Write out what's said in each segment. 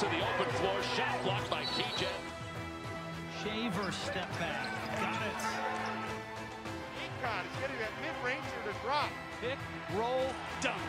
to the open floor. Shot blocked by TJ. Shaver step back. Got it. Econ is getting that mid-ranger to drop. Pick, roll, dunk.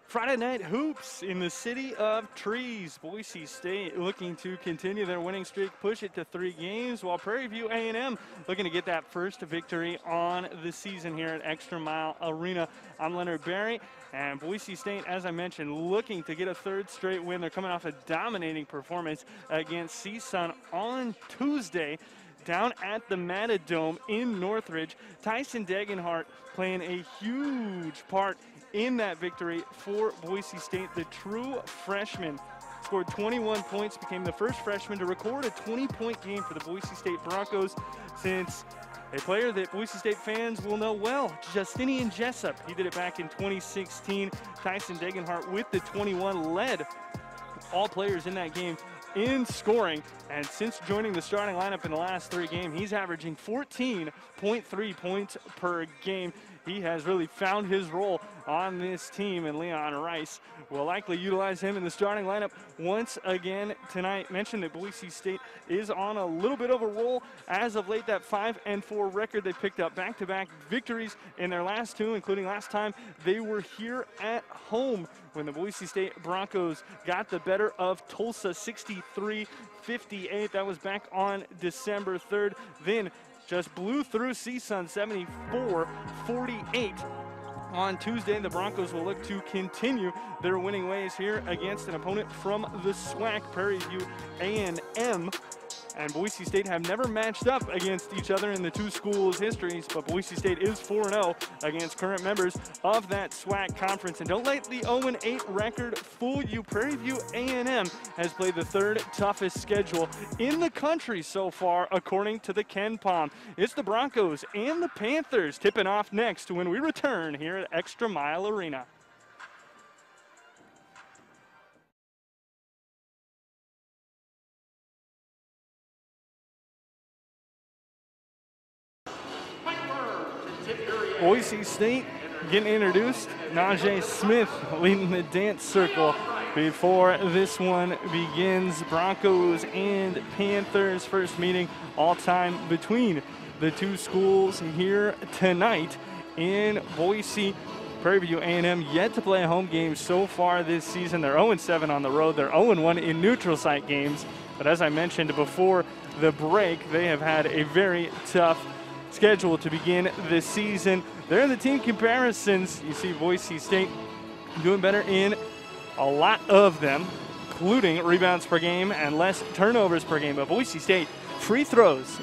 Friday night hoops in the city of trees. Boise State looking to continue their winning streak, push it to 3 games, while Prairie View A&M looking to get that first victory on the season here at ExtraMile Arena. I'm Leonard Berry, and Boise State, as I mentioned, looking to get a 3rd straight win. They're coming off a dominating performance against CSUN on Tuesday down at the Matadome in Northridge. Tyson Degenhart playing a huge part in that victory for Boise State. The true freshman scored 21 points, became the first freshman to record a 20-point game for the Boise State Broncos since a player that Boise State fans will know well, Justinian Jessup. He did it back in 2016. Tyson Degenhart with the 21 led all players in that game in scoring, and since joining the starting lineup in the last 3 games, he's averaging 14.3 points per game. He has really found his role on this team, and Leon Rice will likely utilize him in the starting lineup once again tonight. Mentioned that Boise State is on a little bit of a roll as of late. That 5-4 record, they picked up back-to-back victories in their last 2, including last time they were here at home when the Boise State Broncos got the better of Tulsa 63-58. That was back on December 3rd. Then just blew through CSUN 74-48. On Tuesday, the Broncos will look to continue their winning ways here against an opponent from the SWAC, Prairie View A&M. And Boise State have never matched up against each other in the 2 schools' histories, but Boise State is 4-0 against current members of that SWAC conference. And don't let the 0-8 record fool you. Prairie View A&M has played the 3rd toughest schedule in the country so far, according to the KenPom. It's the Broncos and the Panthers tipping off next when we return here at ExtraMile Arena. Boise State getting introduced. Najee Smith leading the dance circle before this one begins. Broncos and Panthers first meeting all time between the 2 schools here tonight in Boise. Prairie View A&M yet to play a home game so far this season. They're 0-7 on the road. They're 0-1 in neutral site games. But as I mentioned before the break, they have had a very tough schedule to begin this season. There in the team comparisons, you see Boise State doing better in a lot of them, including rebounds per game and less turnovers per game. But Boise State free throws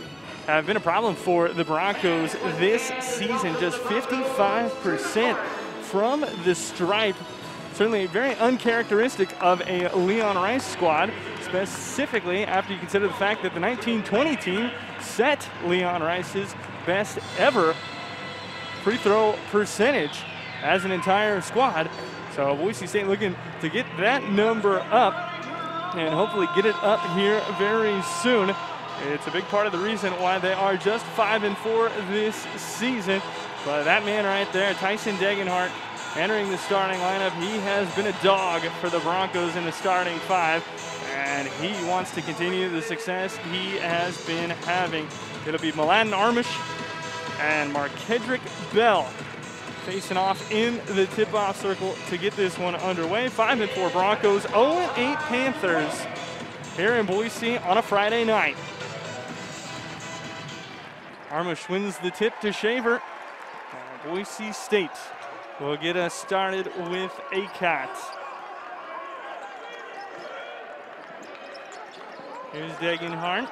have been a problem for the Broncos this season, just 55% from the stripe. Certainly very uncharacteristic of a Leon Rice squad, specifically after you consider the fact that the 1920 team set Leon Rice's best ever free throw percentage as an entire squad. So Boise State looking to get that number up and hopefully get it up here very soon. It's a big part of the reason why they are just 5-4 this season. But that man right there, Tyson Degenhart, entering the starting lineup. He has been a dog for the Broncos in the starting 5, and he wants to continue the success he has been having. It'll be Mladen Armish and Markedrick Bell facing off in the tip-off circle to get this one underway. 5-4 Broncos, 0-8 Panthers here in Boise on a Friday night. Armish wins the tip to Shaver. Boise State will get us started with ACAT. Here's Degenhart.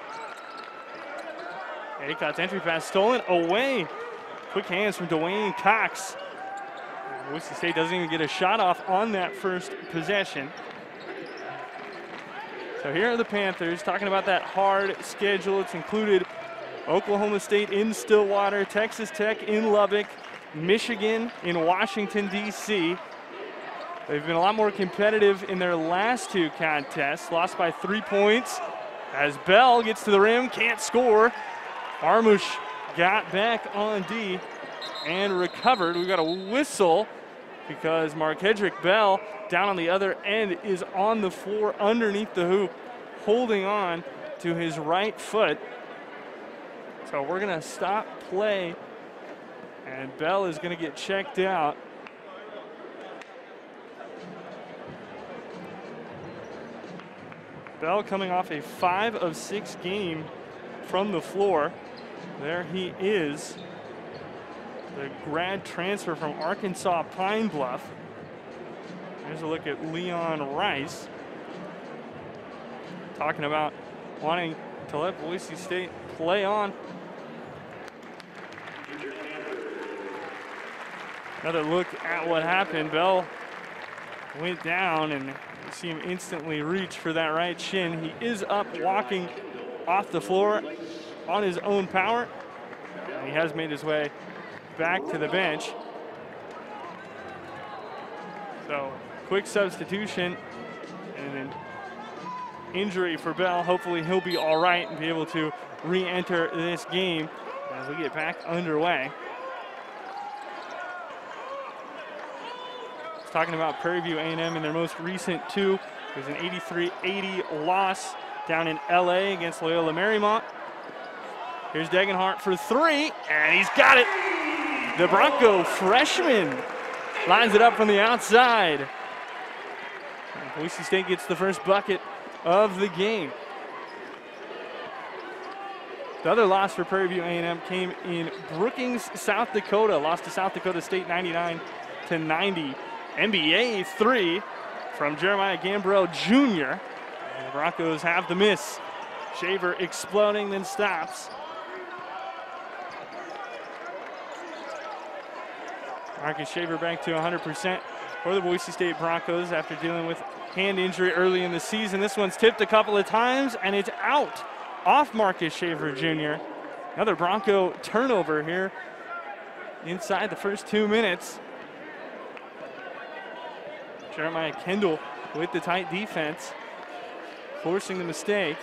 ACAT's entry pass stolen away. Quick hands from Dwayne Cox. Boise State doesn't even get a shot off on that first possession. So here are the Panthers talking about that hard schedule. It's included Oklahoma State in Stillwater, Texas Tech in Lubbock, Michigan in Washington, D.C. They've been a lot more competitive in their last 2 contests. Lost by 3 points as Bell gets to the rim, can't score. Armush got back on D and recovered. We've got a whistle because Markedrick Bell down on the other end is on the floor underneath the hoop, holding on to his right foot. So we're going to stop play, and Bell is going to get checked out. Bell coming off a 5 of 6 game from the floor. There he is, the grad transfer from Arkansas Pine Bluff. Here's a look at Leon Rice, talking about wanting to let Boise State play on. Another look at what happened. Bell went down, and you see him instantly reach for that right shin. He is up walking off the floor on his own power. And he has made his way back to the bench. So quick substitution and an injury for Bell. Hopefully he'll be all right and be able to re-enter this game as we get back underway. Talking about Prairie View A&M in their most recent two. It was an 83-80 loss down in LA against Loyola Marymount. Here's Degenhart for three, and he's got it. The Bronco freshman lines it up from the outside. And Boise State gets the first bucket of the game. The other loss for Prairie View A&M came in Brookings, South Dakota. Lost to South Dakota State 99-90. NBA three from Jeremiah Gambrell Jr. And the Broncos have the miss. Shaver exploding, then stops. Marcus Shaver back to 100% for the Boise State Broncos after dealing with hand injury early in the season. This one's tipped a couple of times, and it's out off Marcus Shaver Jr. Another Bronco turnover here inside the first 2 minutes. Jeremiah Kendall with the tight defense, forcing the mistake.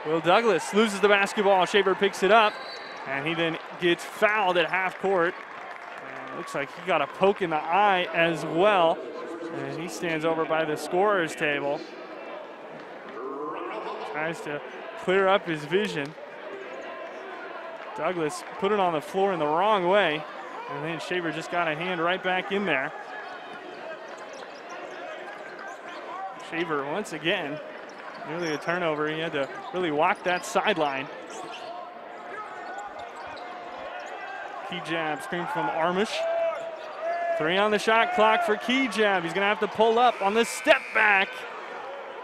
Will Douglas loses the basketball. Shaver picks it up, and he then gets fouled at half court. And it looks like he got a poke in the eye as well. And he stands over by the scorer's table. Tries to clear up his vision. Douglas put it on the floor in the wrong way. And then Shaver just got a hand right back in there. Shaver once again, nearly a turnover. He had to really walk that sideline. Key jab screen from Armish. 3 on the shot clock for Key jab. He's gonna have to pull up on the step back.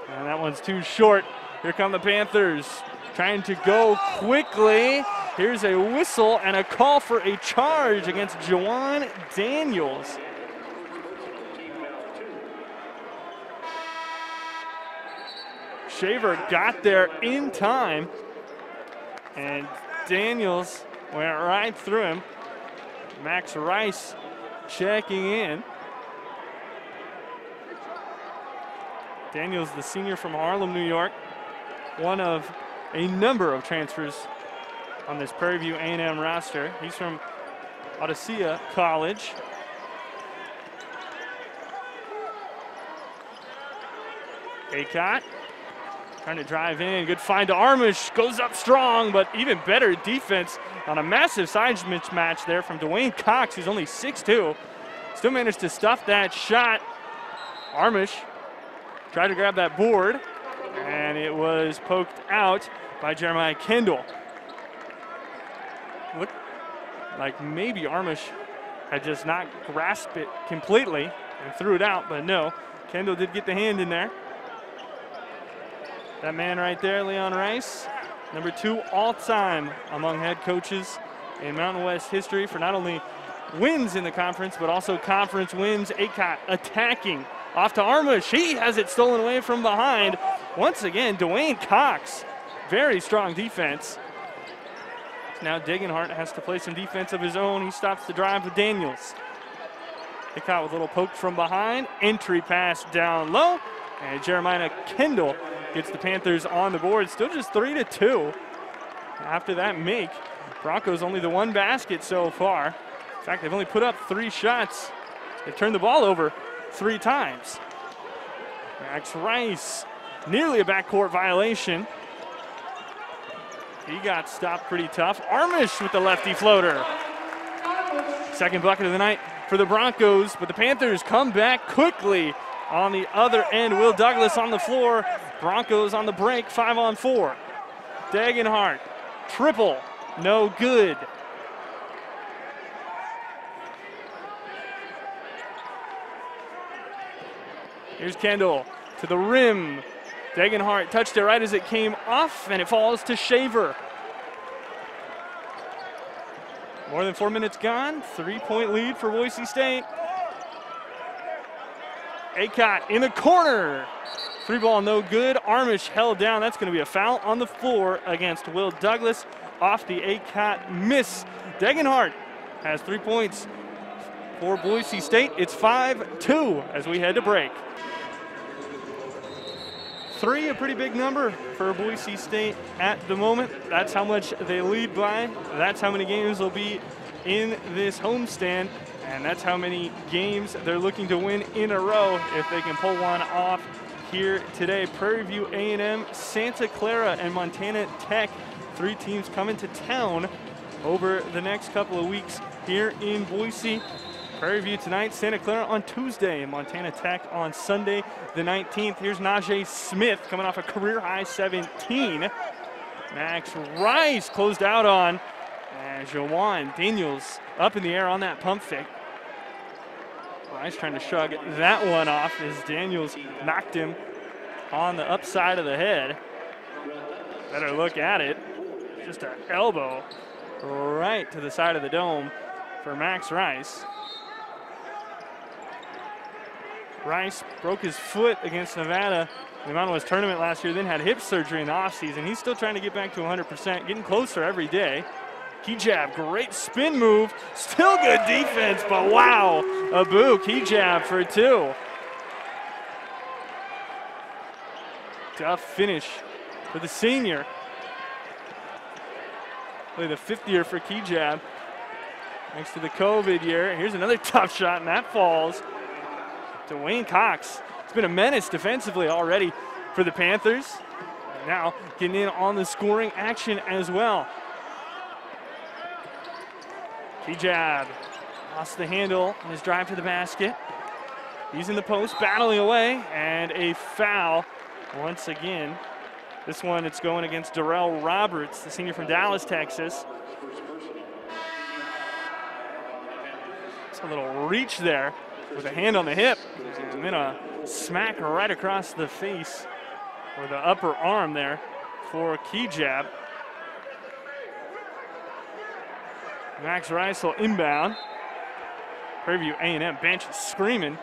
And that one's too short. Here come the Panthers, trying to go quickly. Here's a whistle and a call for a charge against Jawan Daniels. Shaver got there in time, and Daniels went right through him. Max Rice checking in. Daniels, the senior from Harlem, New York, one of a number of transfers on this Prairie View A&M roster. He's from Odyssea College. Aycott trying to drive in. Good find to Armish. Goes up strong, but even better defense on a massive size mismatch there from Dwayne Cox, who's only 6'2". Still managed to stuff that shot. Armish tried to grab that board, and it was poked out by Jeremiah Kendall. Looked like maybe Armish had just not grasped it completely and threw it out, but no, Kendall did get the hand in there. That man right there, Leon Rice, number 2 all-time among head coaches in Mountain West history for not only wins in the conference, but also conference wins. Aycott attacking off to Armish. He has it stolen away from behind. Once again, Dwayne Cox, very strong defense. Now Degenhart has to play some defense of his own. He stops the drive with Daniels. Aycott with a little poke from behind. Entry pass down low. And Jeremiah Kendall gets the Panthers on the board. Still just 3-2 after that make Broncos only the one basket so far. In fact, they've only put up 3 shots. They've turned the ball over 3 times. Max Rice, nearly a backcourt violation. He got stopped pretty tough. Armish with the lefty floater. Second bucket of the night for the Broncos, but the Panthers come back quickly on the other end. Will Douglas on the floor. Broncos on the break, 5-on-4. Degenhart, triple, no good. Here's Kendall to the rim. Degenhart touched it right as it came off, and it falls to Shaver. More than 4 minutes gone. 3-point lead for Boise State. Acott in the corner. 3-ball no good. Armish held down. That's going to be a foul on the floor against Will Douglas off the Acott miss. Degenhart has 3 points for Boise State. It's 5-2 as we head to break. 3, a pretty big number for Boise State at the moment. That's how much they lead by. That's how many games will be in this homestand. And that's how many games they're looking to win in a row if they can pull one off here today. Prairie View A&M, Santa Clara, and Montana Tech. 3 teams coming to town over the next couple of weeks here in Boise. Prairie View tonight, Santa Clara on Tuesday, and Montana Tech on Sunday the 19th. Here's Najee Smith coming off a career-high 17. Max Rice closed out on, and Jawan Daniels up in the air on that pump fake. Rice trying to shrug that one off as Daniels knocked him on the upside of the head. Better look at it. Just an elbow right to the side of the dome for Max Rice. Rice broke his foot against Nevada in the Mountain West tournament last year, then had hip surgery in the offseason. He's still trying to get back to 100%, getting closer every day. Key jab, great spin move, still good defense, but wow, Abu, key jab for 2. Tough finish for the senior. Really the 5th year for key jab. Next to the COVID year. Here's another tough shot, and that falls to Wayne Cox. It's been a menace defensively already for the Panthers. And now getting in on the scoring action as well. Key jab, lost the handle on his drive to the basket. He's in the post, battling away, and a foul once again. This one, it's going against Darrell Roberts, the senior from Dallas, Texas. It's a little reach there with a hand on the hip, and then a smack right across the face or the upper arm there for key jab. Max Rice will inbound. Prairie View A&M bench is screaming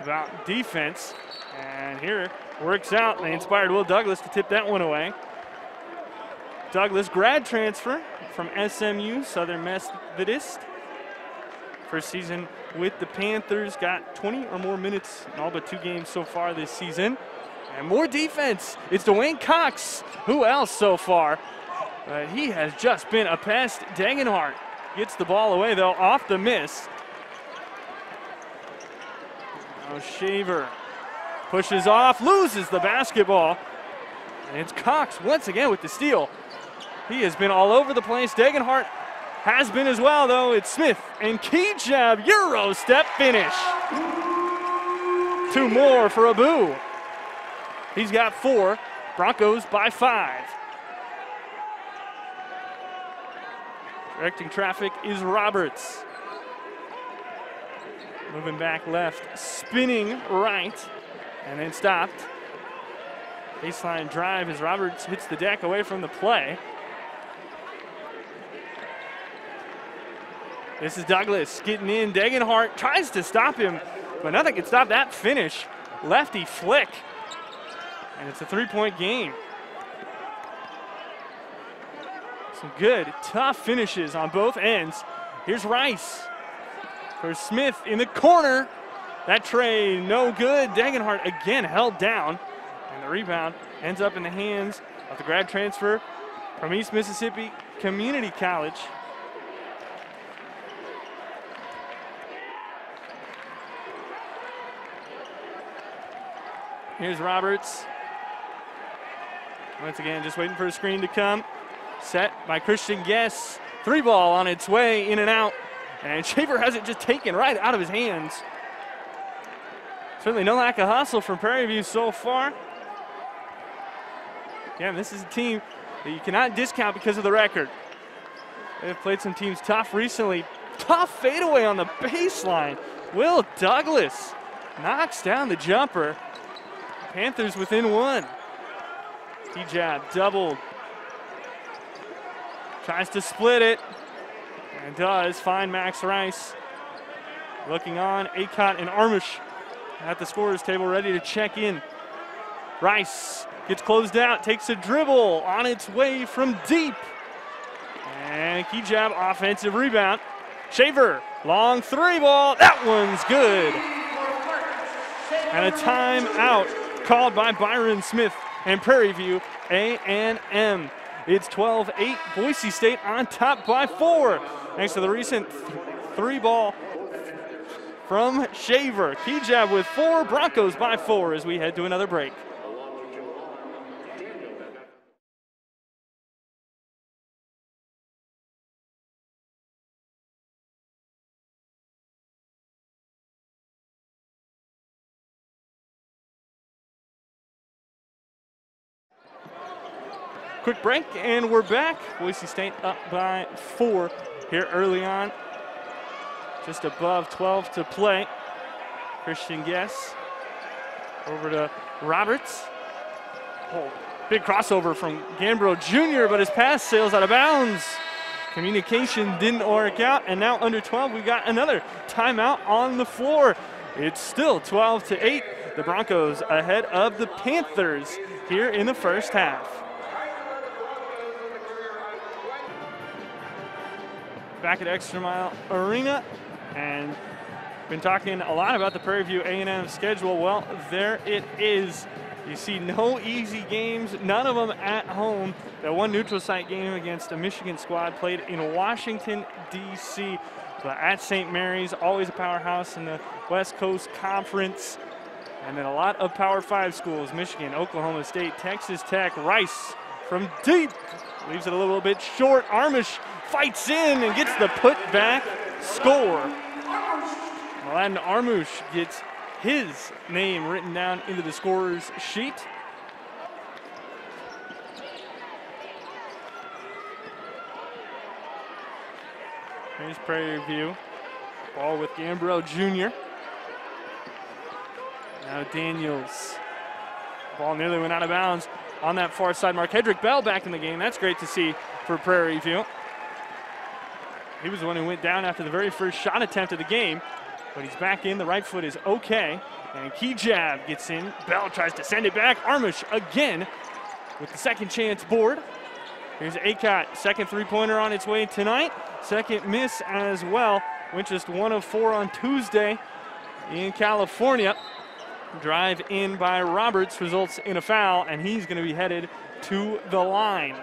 about defense, and here works out. They inspired Will Douglas to tip that one away. Douglas, grad transfer from SMU, Southern Methodist. First season with the Panthers, got 20 or more minutes in all but 2 games so far this season. And more defense. It's Dwayne Cox. Who else so far? He has just been a pest. Degenhart gets the ball away, though, off the miss. Now Shaver pushes off, loses the basketball. And it's Cox once again with the steal. He has been all over the place. Degenhart has been as well, though. It's Smith and key jab, Euro step finish. 2 more for Abu. He's got 4. Broncos by 5. Directing traffic is Roberts. Moving back left, spinning right, and then stopped. Baseline drive as Roberts hits the deck away from the play. This is Douglas getting in. Degenhart tries to stop him, but nothing can stop that finish. Lefty flick, and it's a 3-point game. Some good, tough finishes on both ends. Here's Rice for Smith in the corner. That tray, no good. Degenhart again held down, and the rebound ends up in the hands of the grad transfer from East Mississippi, Community College. Here's Roberts. Once again, just waiting for a screen to come. Set by Christian Guess. 3-ball on its way in and out. And Shaver has it just taken right out of his hands. Certainly no lack of hustle from Prairie View so far. Again, this is a team that you cannot discount because of the record. They've played some teams tough recently. Tough fadeaway on the baseline. Will Douglas knocks down the jumper. Panthers within one. T-jab doubled. Tries to split it. And does find Max Rice. Looking on, Acott and Armish at the scorer's table ready to check in. Rice gets closed out, takes a dribble on its way from deep. And key jab, offensive rebound. Shaver, long 3-ball, that one's good. And a timeout called by Byron Smith and Prairie View A&M. It's 12-8, Boise State on top by 4. Thanks to the recent 3-ball from Shaver. Key jab with 4, Broncos by 4 as we head to another break. Quick break, and we're back. Boise State up by 4 here early on. Just above 12 to play. Christian Guess over to Roberts. Oh, big crossover from Gambro Jr., but his pass sails out of bounds. Communication didn't work out, and now under 12, we got another timeout on the floor. It's still 12-8. The Broncos ahead of the Panthers here in the first half. Back at ExtraMile Arena, and been talking a lot about the Prairie View A&M schedule. Well, there it is. You see no easy games, none of them at home. That one neutral site game against a Michigan squad played in Washington, D.C. But at St. Mary's, always a powerhouse in the West Coast Conference. And then a lot of Power 5 schools, Michigan, Oklahoma State, Texas Tech. Rice from deep, leaves it a little bit short. Armish fights in and gets the putback score. Aladdin Armush gets his name written down into the scorer's sheet. Here's Prairie View. Ball with Gambro Jr. Now Daniels. Ball nearly went out of bounds on that far side. Markedrick Bell back in the game. That's great to see for Prairie View. He was the one who went down after the very first shot attempt of the game, but he's back in. The right foot is okay. And key jab gets in. Bell tries to send it back. Armish again with the second chance board. Here's Acott, second three-pointer on its way tonight. Second miss as well. Went just 1 of 4 on Tuesday in California. Drive in by Roberts results in a foul, and he's going to be headed to the line.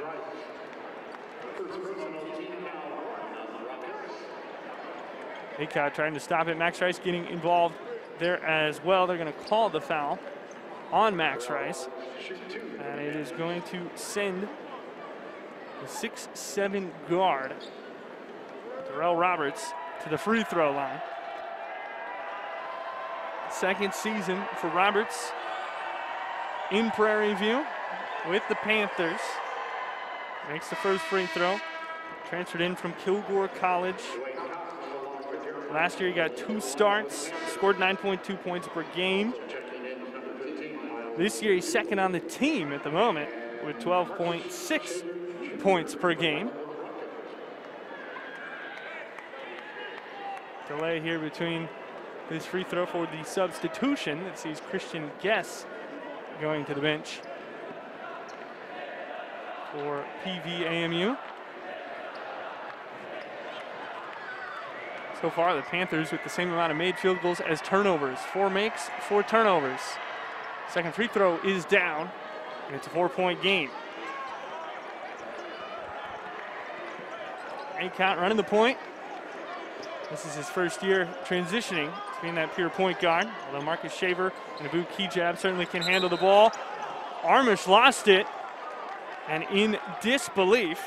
Acott trying to stop it. Max Rice getting involved there as well. They're going to call the foul on Max Rice. And it is going to send the 6'7" guard, Darrell Roberts, to the free throw line. Second season for Roberts in Prairie View with the Panthers. Makes the first free throw. Transferred in from Kilgore College. Last year he got 2 starts, scored 9.2 points per game. This year he's second on the team at the moment with 12.6 points per game. Delay here between this free throw for the substitution that sees Christian Guess going to the bench for PVAMU. So far, the Panthers with the same amount of made field goals as turnovers. 4 makes, 4 turnovers. Second free throw is down, and it's a 4-point game. Acott running the point. This is his first year transitioning to being that pure point guard. Although Marcus Shaver and Abu Kijab certainly can handle the ball. Armish lost it. And in disbelief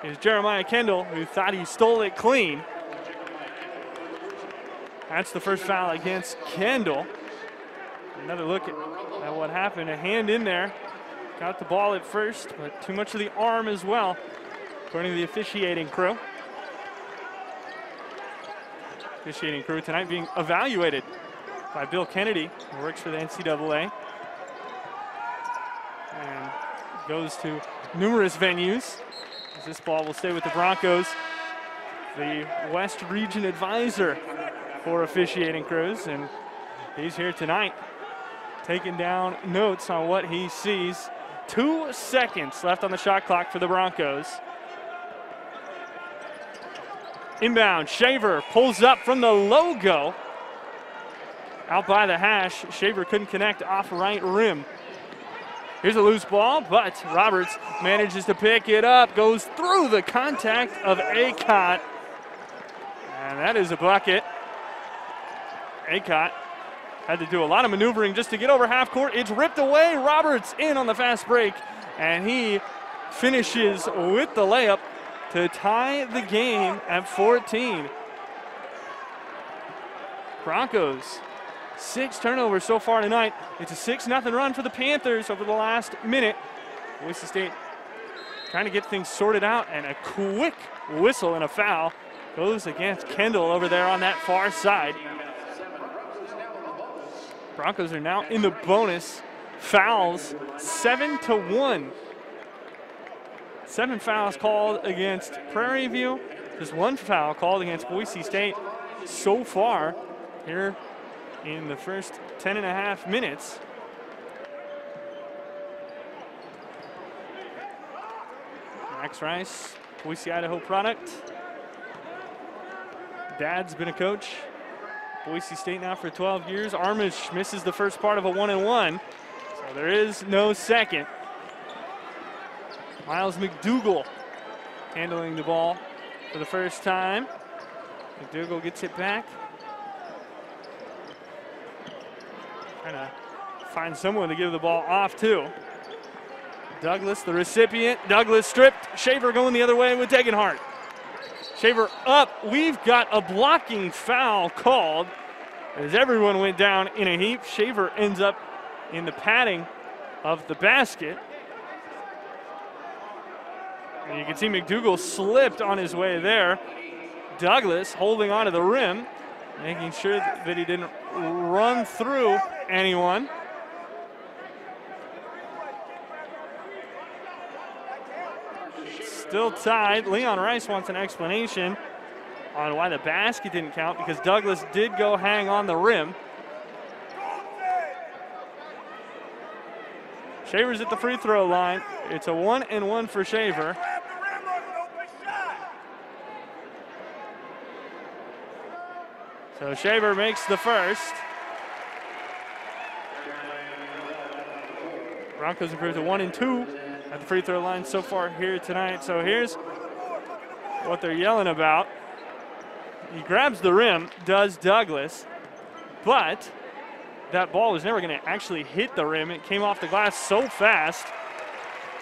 is Jeremiah Kendall, who thought he stole it clean. That's the first foul against Kendall. Another look at what happened. A hand in there. Got the ball at first, but too much of the arm as well, according to the officiating crew. Officiating crew tonight being evaluated by Bill Kennedy, who works for the NCAA. And goes to numerous venues. As this ball will stay with the Broncos. The West Region advisor for officiating crews, and he's here tonight taking down notes on what he sees. 2 seconds left on the shot clock for the Broncos. Inbound, Shaver pulls up from the logo. Out by the hash, Shaver couldn't connect off right rim. Here's a loose ball, but Roberts manages to pick it up, goes through the contact of Acott, and that is a bucket. Acott had to do a lot of maneuvering just to get over half court. It's ripped away. Roberts in on the fast break, and he finishes with the layup to tie the game at 14. Broncos, 6 turnovers so far tonight. It's a 6-0 run for the Panthers over the last minute. Boise State trying to get things sorted out, and a quick whistle and a foul goes against Kendall over there on that far side. Broncos are now in the bonus. Fouls 7-1. 7 fouls called against Prairie View. Just 1 foul called against Boise State so far here in the first 10.5 minutes. Max Rice, Boise, Idaho product. Dad's been a coach. Boise State now for 12 years. Armish misses the first part of a 1-and-1, so there is no second. Miles McDougal handling the ball for the first time. McDougal gets it back. Trying to find someone to give the ball off to. Douglas, the recipient. Douglas stripped. Shaver going the other way with Degenhart. Shaver up. We've got a blocking foul called as everyone went down in a heap. Shaver ends up in the padding of the basket. And you can see McDougal slipped on his way there. Douglas holding onto the rim, making sure that he didn't run through anyone. Still tied. Leon Rice wants an explanation on why the basket didn't count, because Douglas did go hang on the rim. Shaver's at the free throw line. It's a 1-and-1 for Shaver. So Shaver makes the first. Broncos improve to 1-2 at the free throw line so far here tonight. So here's what they're yelling about. He grabs the rim, does Douglas, but that ball was never going to actually hit the rim. It came off the glass so fast.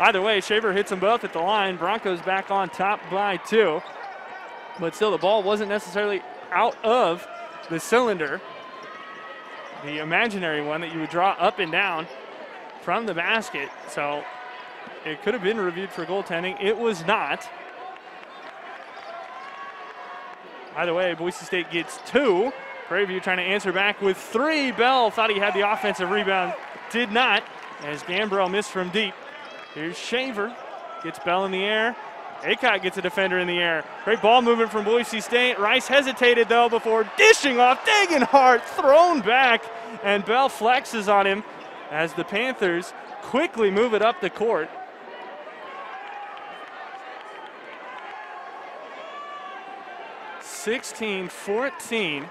Either way, Shaver hits them both at the line. Broncos back on top by 2. But still, the ball wasn't necessarily out of the cylinder, the imaginary one that you would draw up and down from the basket. So it could have been reviewed for goaltending. It was not. Either way, Boise State gets 2. Prairie View trying to answer back with 3. Bell thought he had the offensive rebound. Did not, as Gambrell missed from deep. Here's Shaver. Gets Bell in the air. Acott gets a defender in the air. Great ball movement from Boise State. Rice hesitated, though, before dishing off. Degenhart thrown back, and Bell flexes on him as the Panthers quickly move it up the court. (16-14).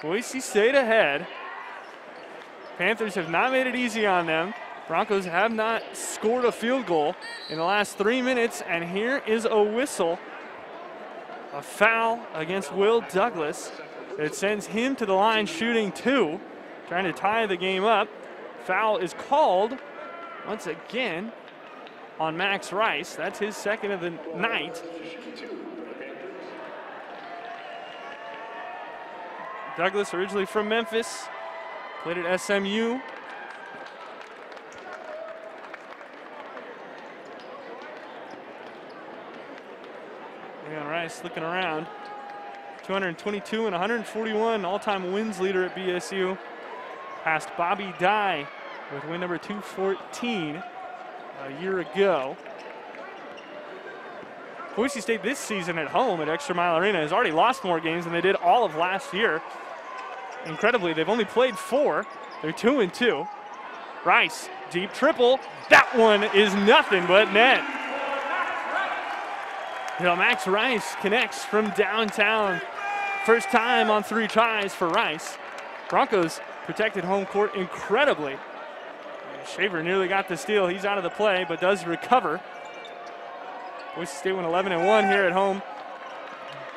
Boise State ahead. Panthers have not made it easy on them. Broncos have not scored a field goal in the last 3 minutes, and here is a whistle A foul against Will Douglas. It sends him to the line shooting 2, trying to tie the game up. Foul is called once again on Max Rice. That's his second of the night. Douglas, originally from Memphis, played at SMU. Leon Rice looking around. 222 and 141 all-time wins leader at BSU. Passed Bobby Dye with win number 214 a year ago. Boise State this season at home at ExtraMile Arena has already lost more games than they did all of last year. Incredibly, they've only played 4. They're 2-2. Rice, deep triple. That one is nothing but net. You know, Max Rice connects from downtown. First time on 3 tries for Rice. Broncos protected home court incredibly. Shaver nearly got the steal. He's out of the play, but does recover. Boise State went 11-1 here at home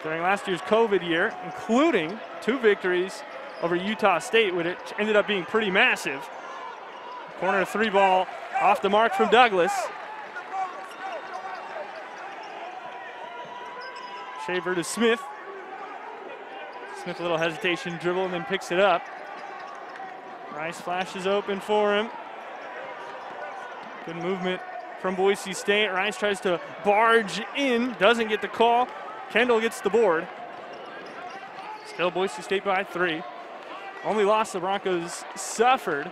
during last year's COVID year, including 2 victories over Utah State, which ended up being pretty massive. Corner 3 ball off the mark from Douglas. Shaver to Smith. Smith, a little hesitation, dribble, and then picks it up. Rice flashes open for him. Good movement from Boise State. Rice tries to barge in, doesn't get the call. Kendall gets the board. Still Boise State by 3. Only loss the Broncos suffered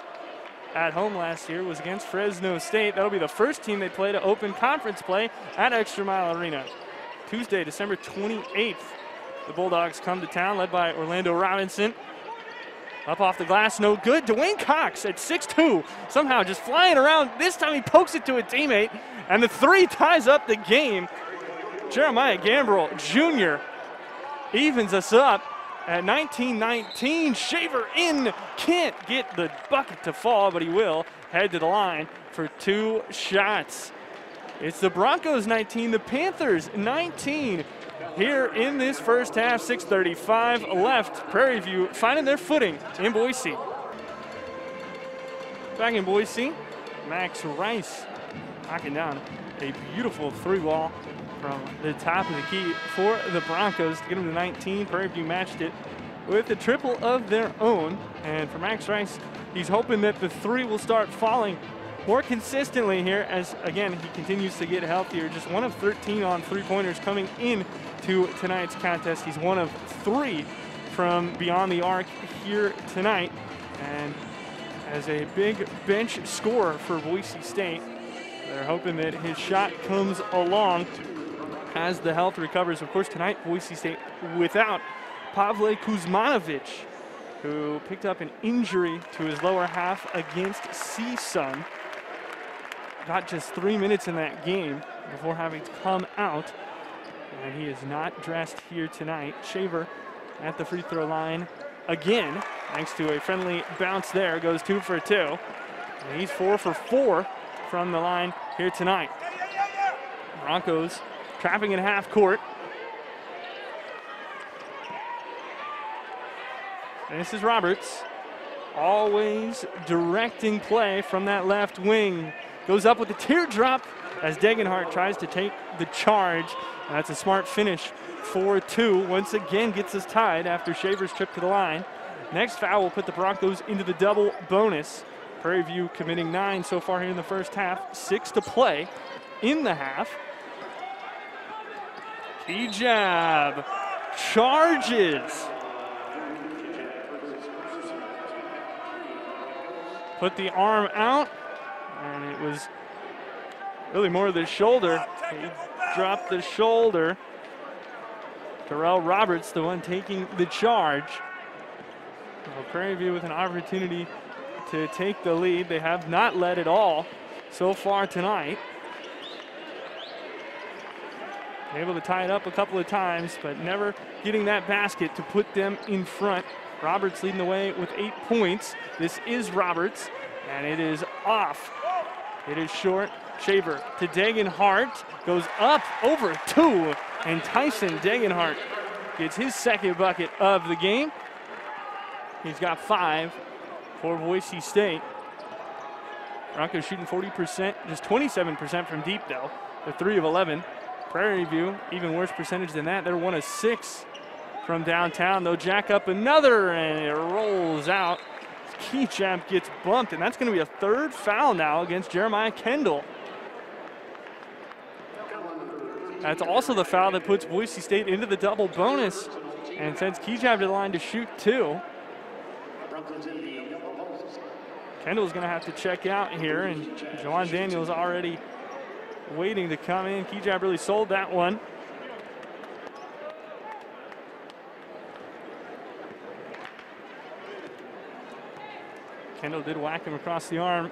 at home last year was against Fresno State. That'll be the first team they play to open conference play at ExtraMile Arena. Tuesday, December 28th, the Bulldogs come to town, led by Orlando Robinson. Up off the glass, no good. Dwayne Cox at 6'2", somehow just flying around. This time he pokes it to a teammate, and the 3 ties up the game. Jeremiah Gambrell Jr. evens us up at 19-19. Shaver in, can't get the bucket to fall, but he will head to the line for 2 shots. It's the Broncos 19, the Panthers 19. Here in this first half, 6:35 left. Prairie View finding their footing in Boise. Back in Boise, Max Rice knocking down a beautiful 3-ball from the top of the key for the Broncos to get them to 19. Prairie View matched it with a triple of their own. And for Max Rice, he's hoping that the 3 will start falling more consistently here as, again, he continues to get healthier. Just 1 of 13 on 3-pointers coming in to tonight's contest. He's 1 of 3 from beyond the arc here tonight. And as a big bench scorer for Boise State, they're hoping that his shot comes along as the health recovers. Of course, tonight, Boise State without Pavle Kuzmanovic, who picked up an injury to his lower half against CSUN. Got just 3 minutes in that game before having to come out. And he is not dressed here tonight. Shaver at the free throw line again, thanks to a friendly bounce there, goes 2 for 2. And he's 4 for 4 from the line here tonight. Broncos trapping in half court. And this is Roberts, always directing play from that left wing. Goes up with the teardrop as Degenhart tries to take the charge. And that's a smart finish, 4-2. Once again gets us tied after Shaver's trip to the line. Next foul will put the Broncos into the double bonus. Prairie View committing 9 so far here in the first half. 6 to play in the half. Hijab charges. Put the arm out, and it was really more of the shoulder. He dropped the shoulder. Terrell Roberts, the one taking the charge. Well, Prairie View with an opportunity to take the lead. They have not led at all so far tonight. Able to tie it up a couple of times, but never getting that basket to put them in front. Roberts leading the way with 8 points. This is Roberts, and it is off. It is short. Shaver to Degenhart, goes up over 2, And Tyson Degenhart gets his second bucket of the game. He's got 5 for Boise State. Broncos shooting 40%, just 27% from deep though. They're 3 of 11. Prairie View, even worse percentage than that. They're 1 of 6 from downtown. They'll jack up another and it rolls out. Keychap gets bumped, and that's going to be a 3rd foul now against Jeremiah Kendall. That's also the foul that puts Boise State into the double bonus and sends Keychap to the line to shoot 2. Kendall's going to have to check out here, and Juwan Daniels already waiting to come in. Keychap really sold that one. Kendall did whack him across the arm.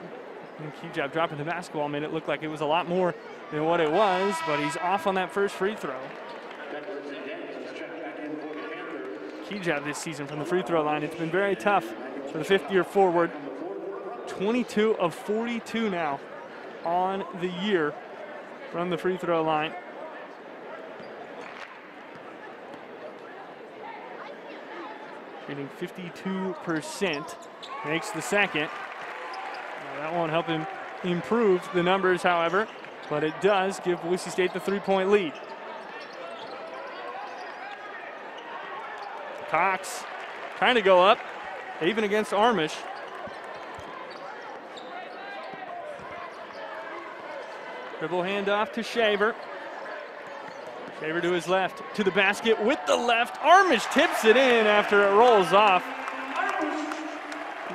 And Keychap dropping the basketball made it look like it was a lot more than what it was, but he's off on that first free throw. Keychap this season from the free throw line, it's been very tough for the 5th-year forward. 22 of 42 now on the year from the free throw line. Shooting 52%, makes the second. That won't help him improve the numbers, however, but it does give Boise State the 3-point lead. Cox trying to go up, even against Armish. Dribble handoff to Shaver. Shaver to his left, to the basket with the left. Armish tips it in after it rolls off.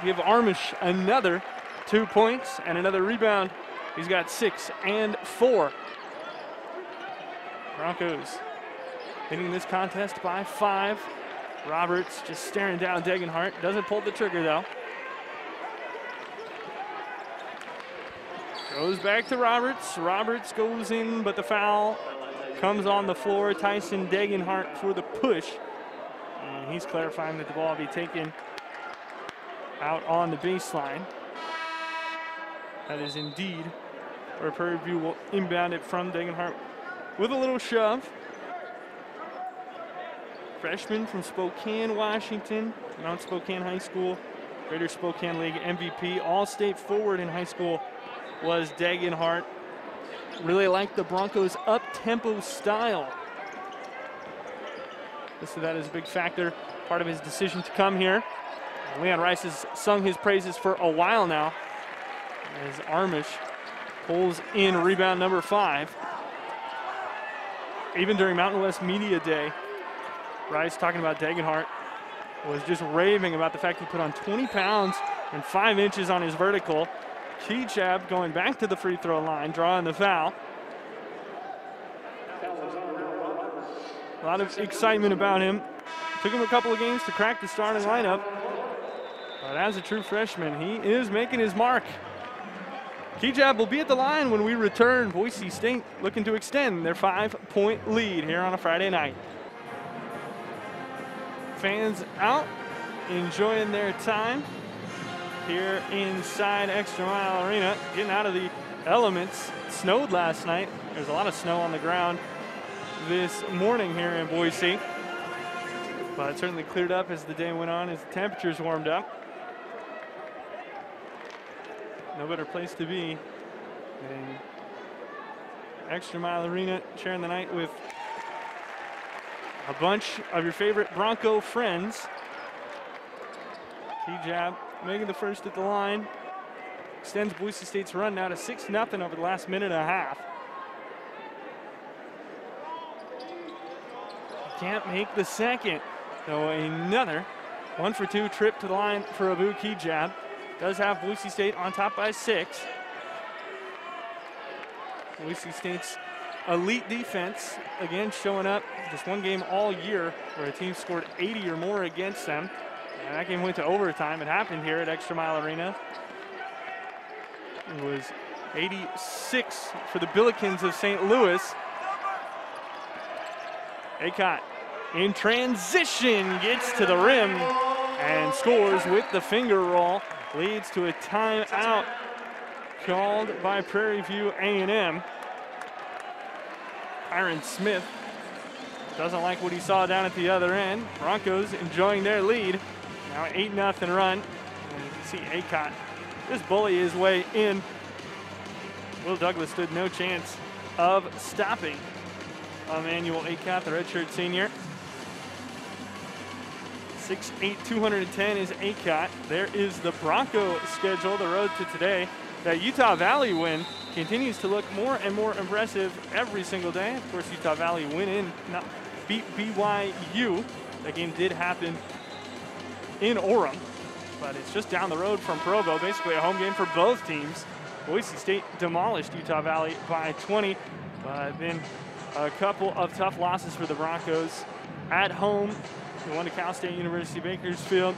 Give Armish another 2 points and another rebound. He's got 6 and 4. Broncos winning this contest by 5. Roberts just staring down Degenhart. Doesn't pull the trigger though. Goes back to Roberts. Roberts goes in, but the foul comes on the floor. Tyson Degenhart for the push. And he's clarifying that the ball will be taken out on the baseline. That is indeed where Prairie View will inbound it from Degenhart with a little shove. Freshman from Spokane, Washington, Mount Spokane High School, Greater Spokane League MVP, all-state forward in high school was Degenhart. Really liked the Broncos' up-tempo style. So that is a big factor, part of his decision to come here. Leon Rice has sung his praises for a while now as Armish pulls in rebound number 5. Even during Mountain West Media Day, Rice, talking about Degenhart, was just raving about the fact he put on 20 pounds and 5 inches on his vertical. Keychap going back to the free throw line, drawing the foul. A lot of excitement about him. Took him a couple of games to crack the starting lineup, but as a true freshman, he is making his mark. Keychap will be at the line when we return. Boise State looking to extend their 5-point lead here on a Friday night. Fans out, enjoying their time here inside ExtraMile Arena, getting out of the elements. It snowed last night. There's a lot of snow on the ground this morning here in Boise, but it certainly cleared up as the day went on, as the temperatures warmed up. No better place to be than ExtraMile Arena, sharing the night with a bunch of your favorite Bronco friends. Keychap making the first at the line. Extends Boise State's run now to 6-0 over the last minute and a half. Can't make the second. So another 1-for-2 trip to the line for Abu Keychap. Does have Boise State on top by 6. Boise State's elite defense, again, showing up. Just one game all year where a team scored 80 or more against them. And that game went to overtime. It happened here at ExtraMile Arena. It was 86 for the Billikens of St. Louis. Aycott in transition gets to the rim and scores with the finger roll. Leads to a timeout called by Prairie View A&M. Aaron Smith doesn't like what he saw down at the other end. Broncos enjoying their lead. Now an 8-0 run. And you can see Acott just bully his way in. Will Douglas stood no chance of stopping Emmanuel Acott, the redshirt senior. 6'8", 210 is Acott. There is the Bronco schedule, the road to today. That Utah Valley win continues to look more and more impressive every single day. Of course, Utah Valley win in, beat BYU. That game did happen in Orem, but it's just down the road from Provo, basically a home game for both teams. Boise State demolished Utah Valley by 20, but then a couple of tough losses for the Broncos at home. They won to Cal State University Bakersfield,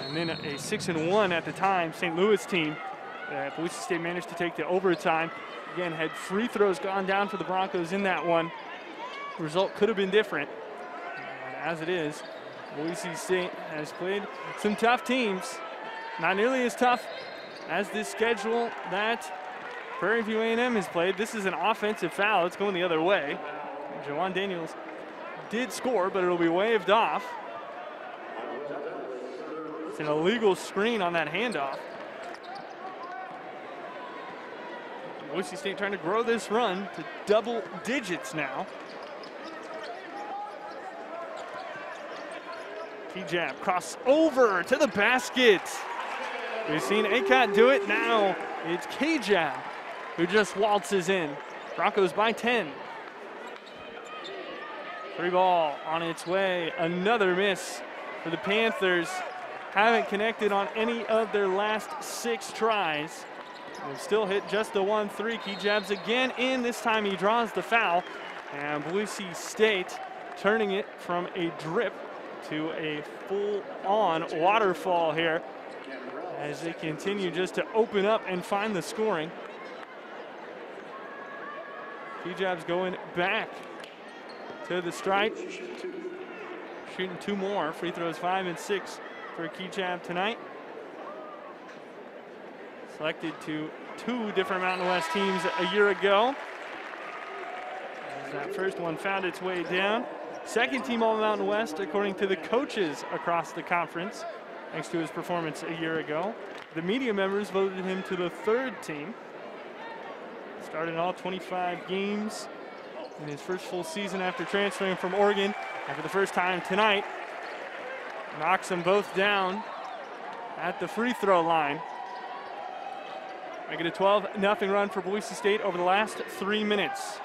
and then a 6-1 at the time St. Louis team that Boise State managed to take to overtime. Again, had free throws gone down for the Broncos in that one, the result could have been different. And as it is, Boise State has played some tough teams, not nearly as tough as this schedule that Prairie View A&M has played. This is an offensive foul. It's going the other way. Jawan Daniels did score, but it'll be waved off. It's an illegal screen on that handoff. Boise State trying to grow this run to double digits now. Key jab, cross over to the basket. We've seen Acott do it. Now it's K-Jab who just waltzes in. Broncos by 10. Free ball on its way. Another miss for the Panthers. Haven't connected on any of their last 6 tries. They've still hit just the 1-3. Key-Jab's again in. This time he draws the foul. And Boise State turning it from a drip to a full-on waterfall here as they continue just to open up and find the scoring. Key-Jab's going back to the strike. Shooting 2 more. Free throws 5 and 6 for Key-Jab tonight. Selected to 2 different Mountain West teams a year ago. As that first one found its way down. Second team All-Mountain West according to the coaches across the conference, thanks to his performance a year ago. The media members voted him to the 3rd team. Started all 25 games in his first full season after transferring from Oregon. And for the first time tonight, knocks them both down at the free throw line. Making a 12-0 run for Boise State over the last 3 minutes.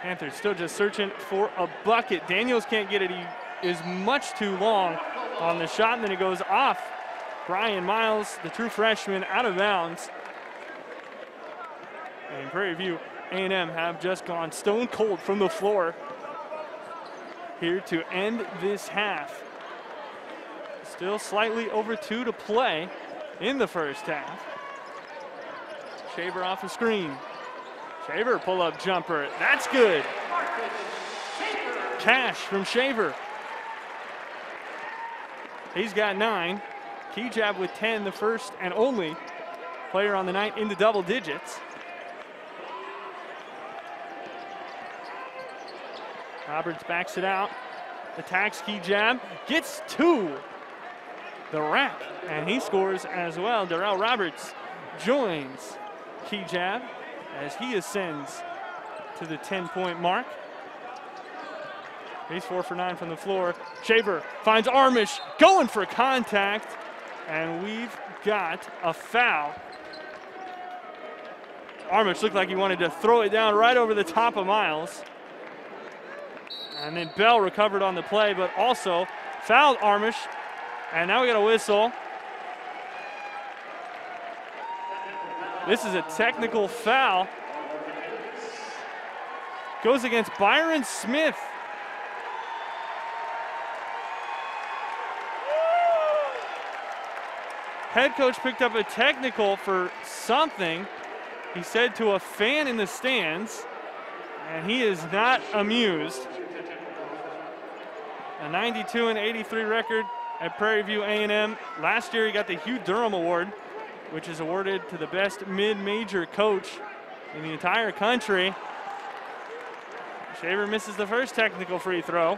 Panthers still just searching for a bucket. Daniels can't get it. He is much too long on the shot, and then it goes off. Brian Miles, the true freshman, out of bounds. And Prairie View A&M have just gone stone cold from the floor here to end this half. Still slightly over 2 to play in the first half. Shaver off the screen. Shaver pull-up jumper. That's good. Cash from Shaver. He's got 9. Key-Jab with 10, the first and only player on the night into double digits. Roberts backs it out. Attacks Key-Jab. Gets to the rack, and he scores as well. Darrell Roberts joins Key-Jab as he ascends to the 10-point mark. He's 4 for 9 from the floor. Shaver finds Armish going for contact, and we've got a foul. Armish looked like he wanted to throw it down right over the top of Miles. And then Bell recovered on the play, but also fouled Armish. And now we got a whistle. This is a technical foul. Goes against Byron Smith. Head coach picked up a technical for something, he said to a fan in the stands, and he is not amused. A 92-83 record at Prairie View A&M. Last year he got the Hugh Durham Award, which is awarded to the best mid-major coach in the entire country. Shaver misses the first technical free throw.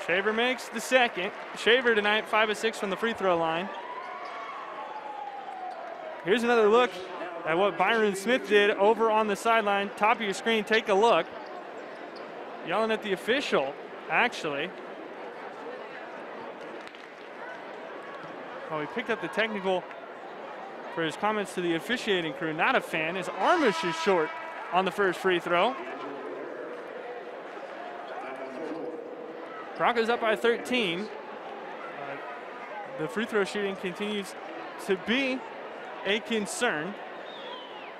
Shaver makes the second. Shaver tonight 5 of 6 from the free throw line. Here's another look at what Byron Smith did over on the sideline. Top of your screen, take a look. Yelling at the official, actually. Well, he picked up the technical for his comments to the officiating crew. Not a fan, as Armish is short on the first free throw. Broncos up by 13. The free throw shooting continues to be a concern.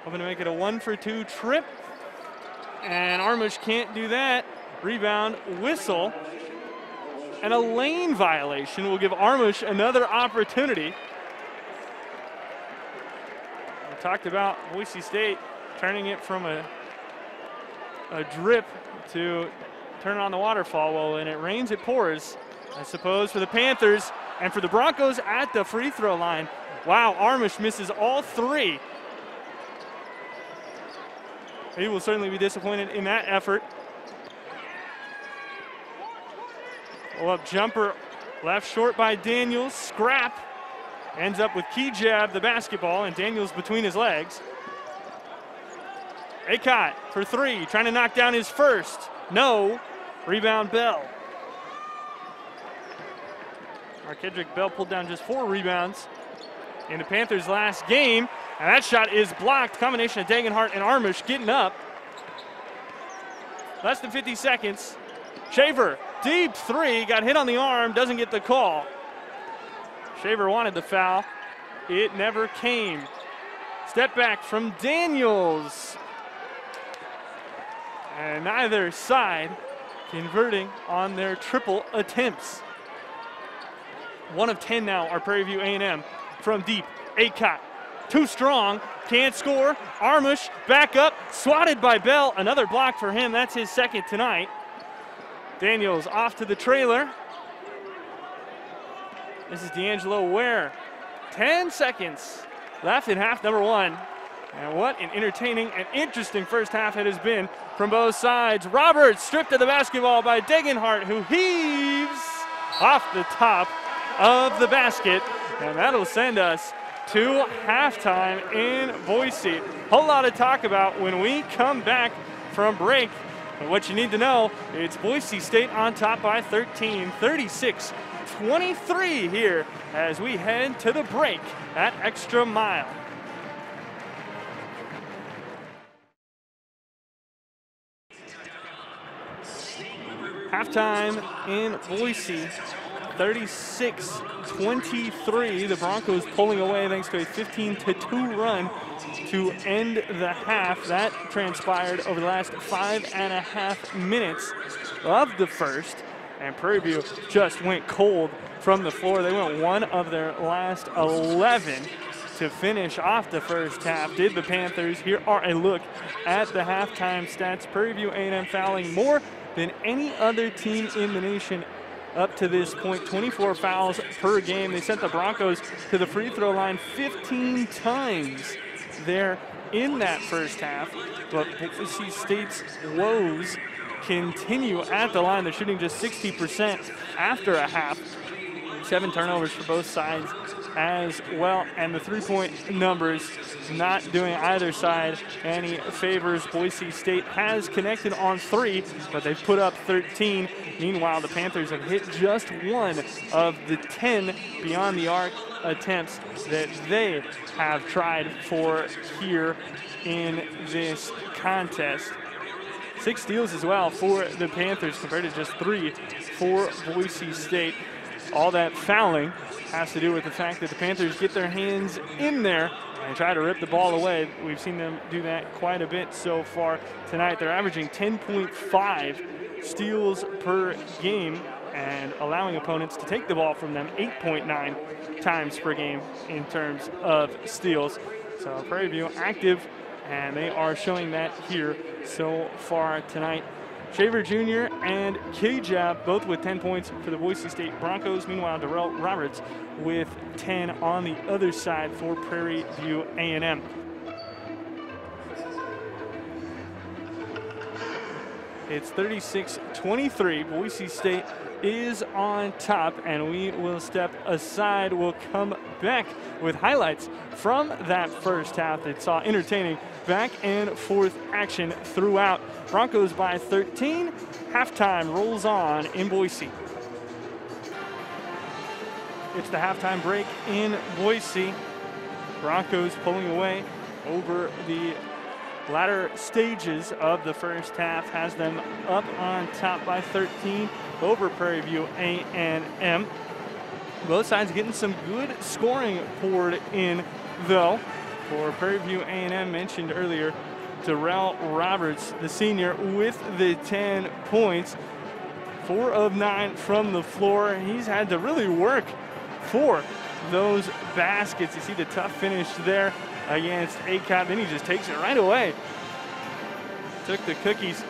Hoping to make it a 1-for-2 trip. And Armish can't do that. Rebound, whistle, and a lane violation will give Armish another opportunity. We talked about Boise State turning it from a drip to turn on the waterfall. Well, when it rains, it pours, I suppose, for the Panthers and for the Broncos at the free throw line. Wow, Armish misses all three. He will certainly be disappointed in that effort. Up jumper left short by Daniels. Scrap ends up with key jab the basketball, and Daniels between his legs. Akot for three, trying to knock down his first. No. Rebound Bell. Markedrick Bell pulled down just 4 rebounds in the Panthers' last game, and that shot is blocked. Combination of Degenhart and Armish getting up. Less than 50 seconds. Shaver, deep three, got hit on the arm, doesn't get the call. Shaver wanted the foul. It never came. Step back from Daniels. And neither side converting on their triple attempts. 1 of 10 now are Prairie View A&M from deep. Akot, too strong, can't score. Armish back up, swatted by Bell. Another block for him, that's his second tonight. Daniels off to the trailer. This is D'Angelo Ware. 10 seconds left in half number 1. And what an entertaining and interesting first half it has been from both sides. Roberts stripped of the basketball by Degenhart, who heaves off the top of the basket. And that'll send us to halftime in Boise. Whole lot to talk about when we come back from break. And what you need to know, it's Boise State on top by 13, 36-23 here as we head to the break at Extra Mile. Halftime in Boise, 36-23. The Broncos pulling away thanks to a 15-2 run to end the half. That transpired over the last 5.5 minutes of the first. And Prairie View just went cold from the floor. They went 1 of their last 11 to finish off the first half. Did the Panthers. Here are a look at the halftime stats. Prairie View A&M fouling more than any other team in the nation up to this point. 24 fouls per game. They sent the Broncos to the free throw line 15 times there in that first half. But Boise State's woes continue at the line. They're shooting just 60% after a half. 7 turnovers for both sides as well. And the three-point numbers not doing either side any favors. Boise State has connected on 3, but they've put up 13. Meanwhile, the Panthers have hit just 1 of the 10 beyond the arc attempts that they have tried for here in this contest. 6 steals as well for the Panthers compared to just 3 for Boise State. All that fouling has to do with the fact that the Panthers get their hands in there and try to rip the ball away. We've seen them do that quite a bit so far tonight. They're averaging 10.5 steals per game and allowing opponents to take the ball from them 8.9 times per game in terms of steals. So Prairie View active, and they are showing that here so far tonight Shaver Jr. and K-Jab both with 10 points for the Boise State Broncos. Meanwhile, Darrell Roberts with 10 on the other side for Prairie View A&M. It's 36-23. Boise State is on top, and we will step aside. We'll come back with highlights from that first half that saw entertaining back and forth action throughout. Broncos by 13. Halftime rolls on in Boise. It's the halftime break in Boise. Broncos pulling away over the latter stages of the first half, has them up on top by 13 over Prairie View A&M. Both sides getting some good scoring poured in, though. For Prairie View A&M, mentioned earlier, Darrell Roberts, the senior, with the 10 points. 4 of 9 from the floor. He's had to really work for those baskets. You see the tough finish there against ACOT. Then he just takes it right away. Took the cookies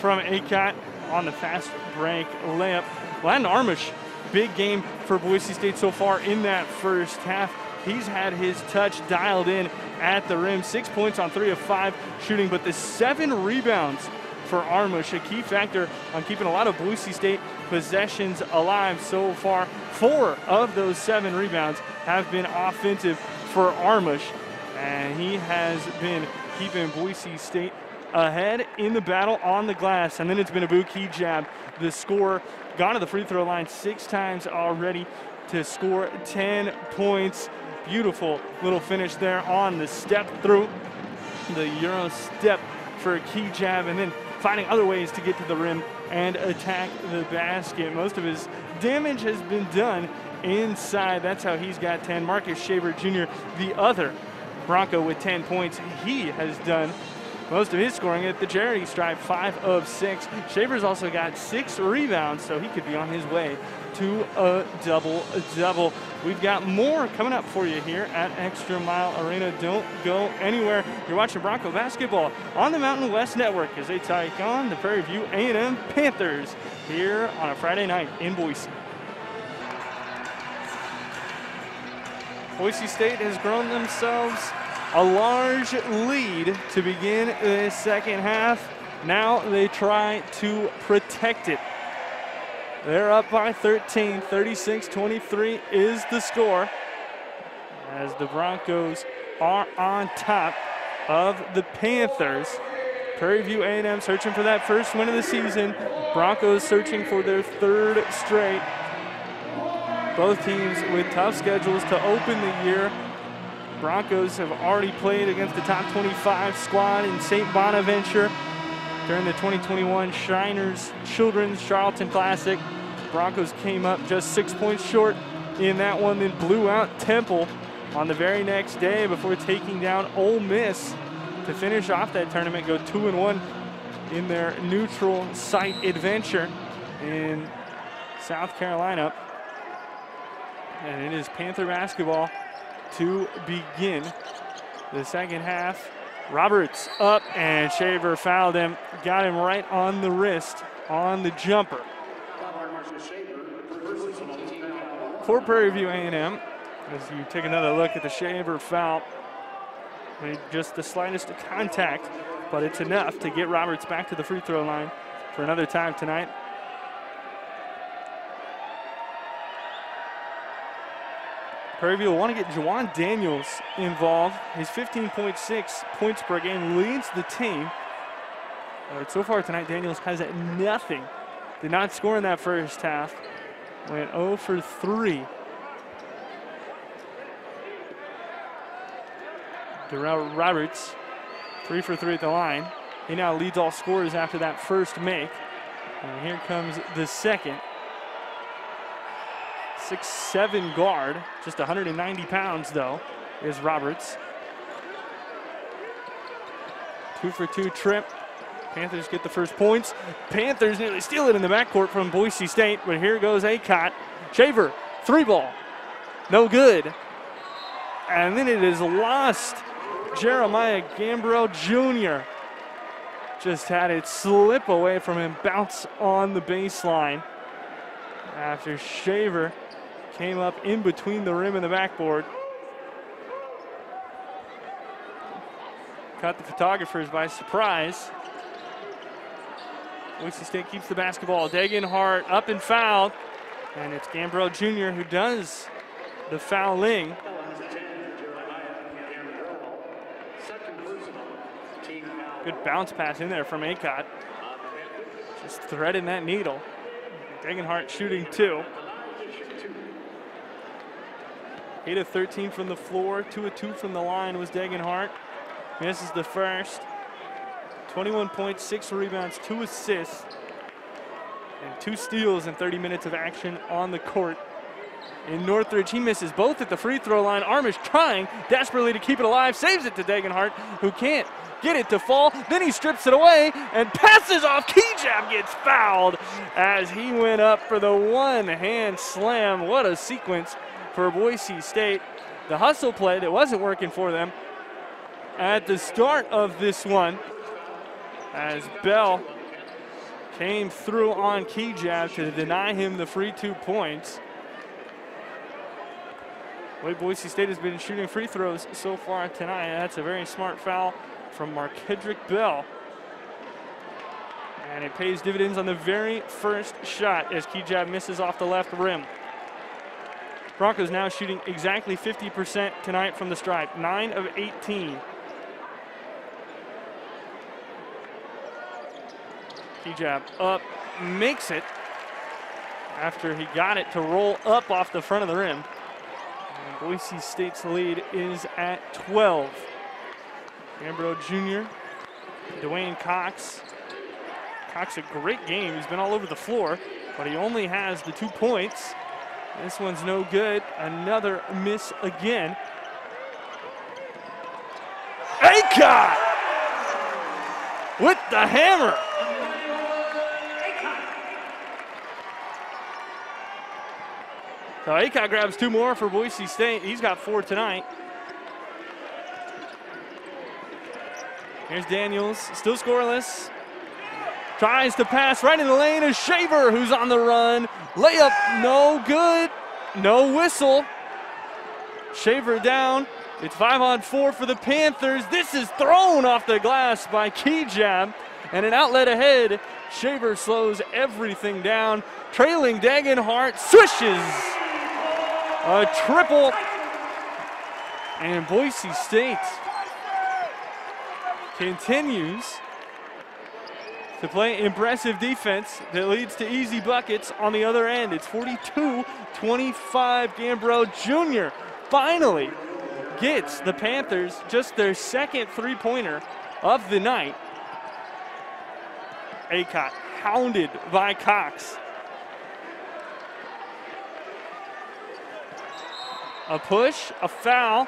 from ACOT on the fast break layup. Landon Armish, big game for Boise State so far in that first half. He's had his touch dialed in at the rim. 6 points on 3 of 5 shooting, but the 7 rebounds for Armish, a key factor on keeping a lot of Boise State possessions alive so far. 4 of those 7 rebounds have been offensive for Armish, and he has been keeping Boise State ahead in the battle on the glass. And then it's been a Buki jab, the scorer, gone to the free throw line 6 times already to score 10 points. Beautiful little finish there on the step through, the Euro step for a key jab, and then finding other ways to get to the rim and attack the basket. Most of his damage has been done inside. That's how he's got 10. Marcus Shaver Jr., the other Bronco with 10 points. He has done most of his scoring at the charity stripe, 5 of 6. Shaver's also got 6 rebounds, so he could be on his way to a double-double. We've got more coming up for you here at Extra Mile Arena. Don't go anywhere. You're watching Bronco basketball on the Mountain West Network as they take on the Prairie View A&M Panthers here on a Friday night in Boise. Boise State has grown themselves a large lead to begin the second half. Now they try to protect it. They're up by 13, 36-23 is the score, as the Broncos are on top of the Panthers. Prairie View A&M searching for that first win of the season. Broncos searching for their 3rd straight. Both teams with tough schedules to open the year. Broncos have already played against the top 25 squad in St. Bonaventure during the 2021 Shriners Children's Charlton Classic. Broncos came up just 6 points short in that one, then blew out Temple on the very next day before taking down Ole Miss to finish off that tournament, go 2-1 in their neutral site adventure in South Carolina. And it is Panther basketball to begin the second half. Roberts up, and Shaver fouled him, got him right on the wrist on the jumper. For Prairie View A&M, as you take another look at the Shaver foul, made just the slightest contact, but it's enough to get Roberts back to the free throw line for another time tonight. Prairie View will want to get Juwan Daniels involved. His 15.6 points per game leads the team. So far tonight, Daniels has nothing. Did not score in that first half. Went 0 for 3. Darrell Roberts, 3 for 3 at the line. He now leads all scorers after that first make. And here comes the second. 6'7" guard, just 190 pounds though, is Roberts. 2 for 2 trip. Panthers get the first points. Panthers nearly steal it in the backcourt from Boise State, but here goes ACOT. Shaver, 3 ball, no good. And then it is lost. Jeremiah Gambro Jr. just had it slip away from him, bounce on the baseline after Shaver came up in between the rim and the backboard. Caught the photographers by surprise. Boise State keeps the basketball. Degenhart up and fouled. And it's Gambrell Jr. who does the fouling. Good bounce pass in there from Acott. Just threading that needle. Degenhart shooting 2. 8 of 13 from the floor. 2 of 2 from the line was Degenhart. Misses the first. 21 points, 6 rebounds, 2 assists, and 2 steals in 30 minutes of action on the court. In Northridge, he misses both at the free throw line. Armish trying desperately to keep it alive, saves it to Degenhart, who can't get it to fall. Then he strips it away and passes off. Kejab gets fouled as he went up for the one-hand slam. What a sequence for Boise State. The hustle play that wasn't working for them at the start of this one, as Bell came through on Kejab to deny him the free 2 points. The way Boise State has been shooting free throws so far tonight, that's a very smart foul from Markedrick Bell. And it pays dividends on the very first shot as Kejab misses off the left rim. Broncos now shooting exactly 50% tonight from the stripe, 9 of 18. Kejab up, makes it after he got it to roll up off the front of the rim. And Boise State's lead is at 12. Gambrell Jr., Dwayne Cox. Cox a great game. He's been all over the floor, but he only has the 2 points. This one's no good. Another miss again. Acott with the hammer. So Acott grabs 2 more for Boise State. He's got 4 tonight. Here's Daniels, still scoreless. Tries to pass right in the lane is Shaver, who's on the run. Layup, no good, no whistle. Shaver down. It's 5-on-4 for the Panthers. This is thrown off the glass by Kejab, and an outlet ahead. Shaver slows everything down. Trailing Degenhart, swishes. A triple, and Boise State continues to play impressive defense that leads to easy buckets on the other end. It's 42-25. Gambrell Jr. finally gets the Panthers just their second three-pointer of the night. Acott hounded by Cox. A push, a foul,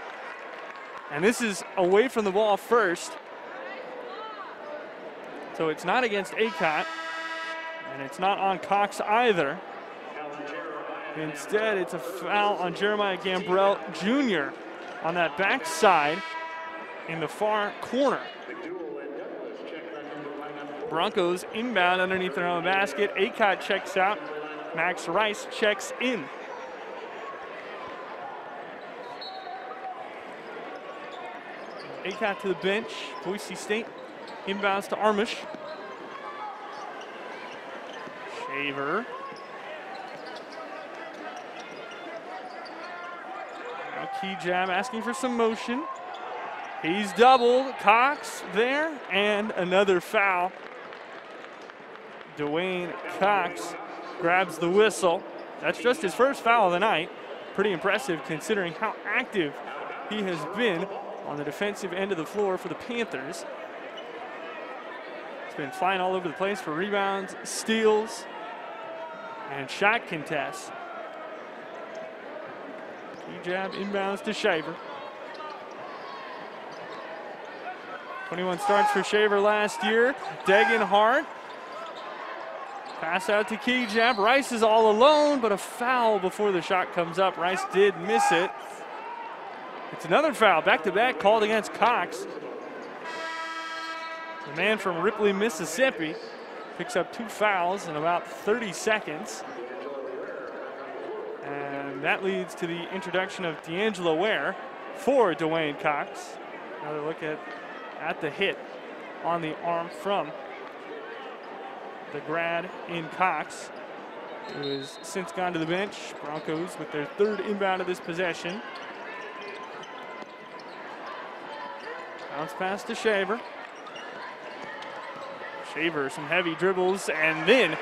and this is away from the ball first. So it's not against Acott, and it's not on Cox either. Instead, it's a foul on Jeremiah Gambrell Jr. on that backside in the far corner. Broncos inbound underneath their own basket. Acott checks out. Max Rice checks in. Acott to the bench. Boise State inbounds to Armish. Shaver. Now Kejab asking for some motion. He's doubled. Cox there, and another foul. Dwayne Cox grabs the whistle. That's just his first foul of the night. Pretty impressive considering how active he has been on the defensive end of the floor for the Panthers. He's been flying all over the place for rebounds, steals, and shot contests. Kejab inbounds to Shaver. 21 starts for Shaver last year. Degenhart. Pass out to Kejab. Rice is all alone, but a foul before the shot comes up. Rice did miss it. It's another foul, back-to-back, called against Cox. The man from Ripley, Mississippi, picks up 2 fouls in about 30 seconds. And that leads to the introduction of D'Angelo Ware for Dwayne Cox. Another look at the hit on the arm from the grad in Cox, who has since gone to the bench. Broncos with their 3rd inbound of this possession. Bounce pass to Shaver. Shaver, some heavy dribbles, and then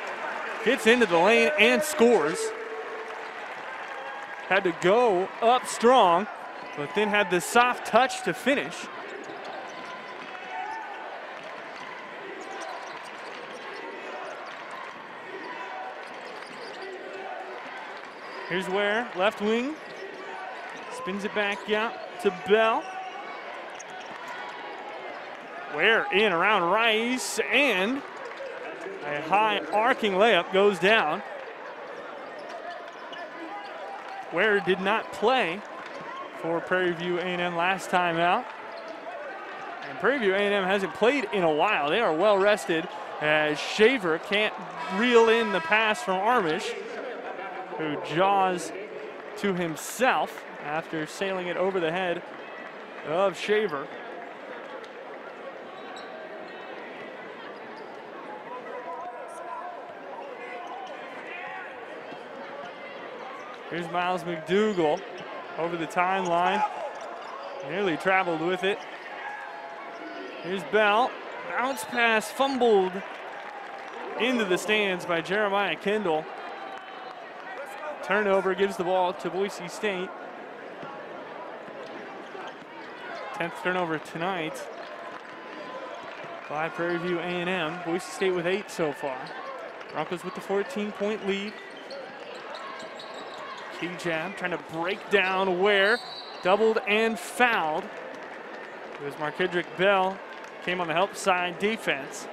gets into the lane and scores. Had to go up strong, but then had the soft touch to finish. Here's Ware, left wing. Spins it back out to Bell. Ware in around Rice, and a high arcing layup goes down. Ware did not play for Prairie View A&M last time out. And Prairie View A&M hasn't played in a while. They are well rested as Shaver can't reel in the pass from Armish, who jaws to himself after sailing it over the head of Shaver. Here's Miles McDougal over the timeline. Nearly traveled with it. Here's Bell. Bounce pass fumbled into the stands by Jeremiah Kendall. Turnover gives the ball to Boise State. 10th turnover tonight by Prairie View A&M. Boise State with 8 so far. Broncos with the 14-point lead. K-Jab trying to break down Ware. Doubled and fouled. It was Markedrick Bell. Came on the help side defense.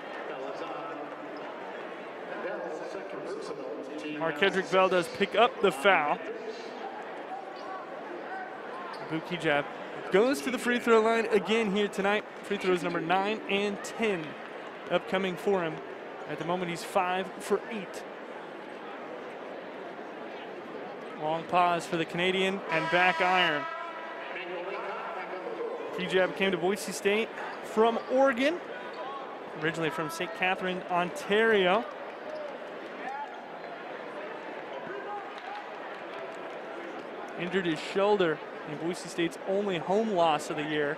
Markedrick Bell does pick up the foul. Abu K-Jab goes to the free throw line again here tonight. Free throws number 9 and 10 upcoming for him. At the moment, he's 5 for 8. Long pause for the Canadian and back iron. K-Jab came to Boise State from Oregon, originally from St. Catherine, Ontario. Injured his shoulder in Boise State's only home loss of the year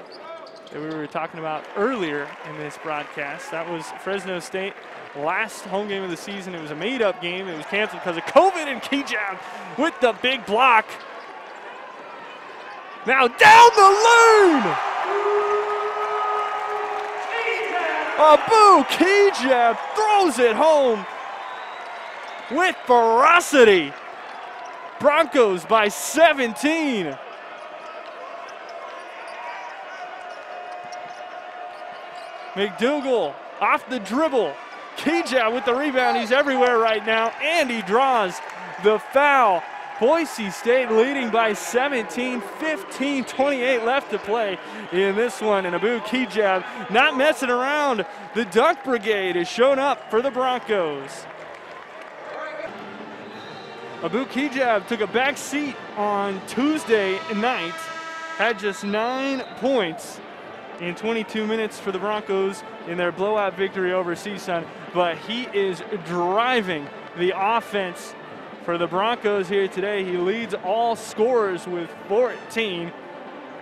that we were talking about earlier in this broadcast. That was Fresno State, last home game of the season. It was a made-up game. It was canceled because of COVID, and K-Jab with the big block. Now down the lane! Abu K-Jab throws it home with ferocity. Broncos by 17. McDougal off the dribble. K-Jab with the rebound. He's everywhere right now, and he draws the foul. Boise State leading by 17, 15-28 left to play in this one. And Abu K-Jab not messing around. The Dunk Brigade has shown up for the Broncos. Abu K-Jab took a back seat on Tuesday night, had just 9 points in 22 minutes for the Broncos in their blowout victory over CSUN, but he is driving the offense for the Broncos here today. He leads all scorers with 14,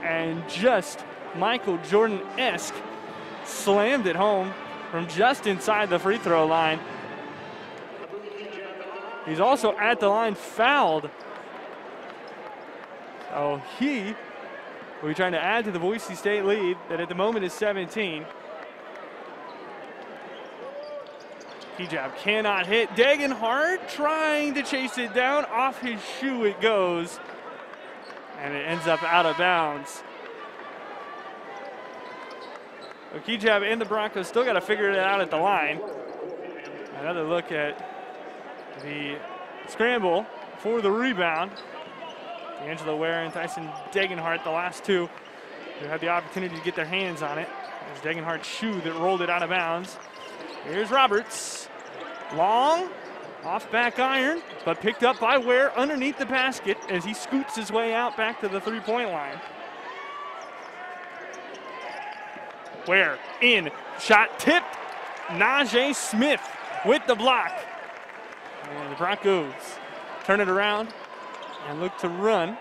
and just Michael Jordan-esque slammed it home from just inside the free throw line. He's also at the line fouled. So he will be trying to add to the Boise State lead that at the moment is 17. K-Jab cannot hit. Degenhardt trying to chase it down. Off his shoe it goes. And it ends up out of bounds. K-Jab and the Broncos still got to figure it out at the line. Another look at the scramble for the rebound. D'Angelo Ware and Tyson Degenhardt, the last two who had the opportunity to get their hands on it. It was Degenhardt's shoe that rolled it out of bounds. Here's Roberts. Long, off back iron, but picked up by Ware underneath the basket as he scoots his way out back to the three-point line. Ware in, shot tipped. Najee Smith with the block. And the Broncos turn it around and look to run.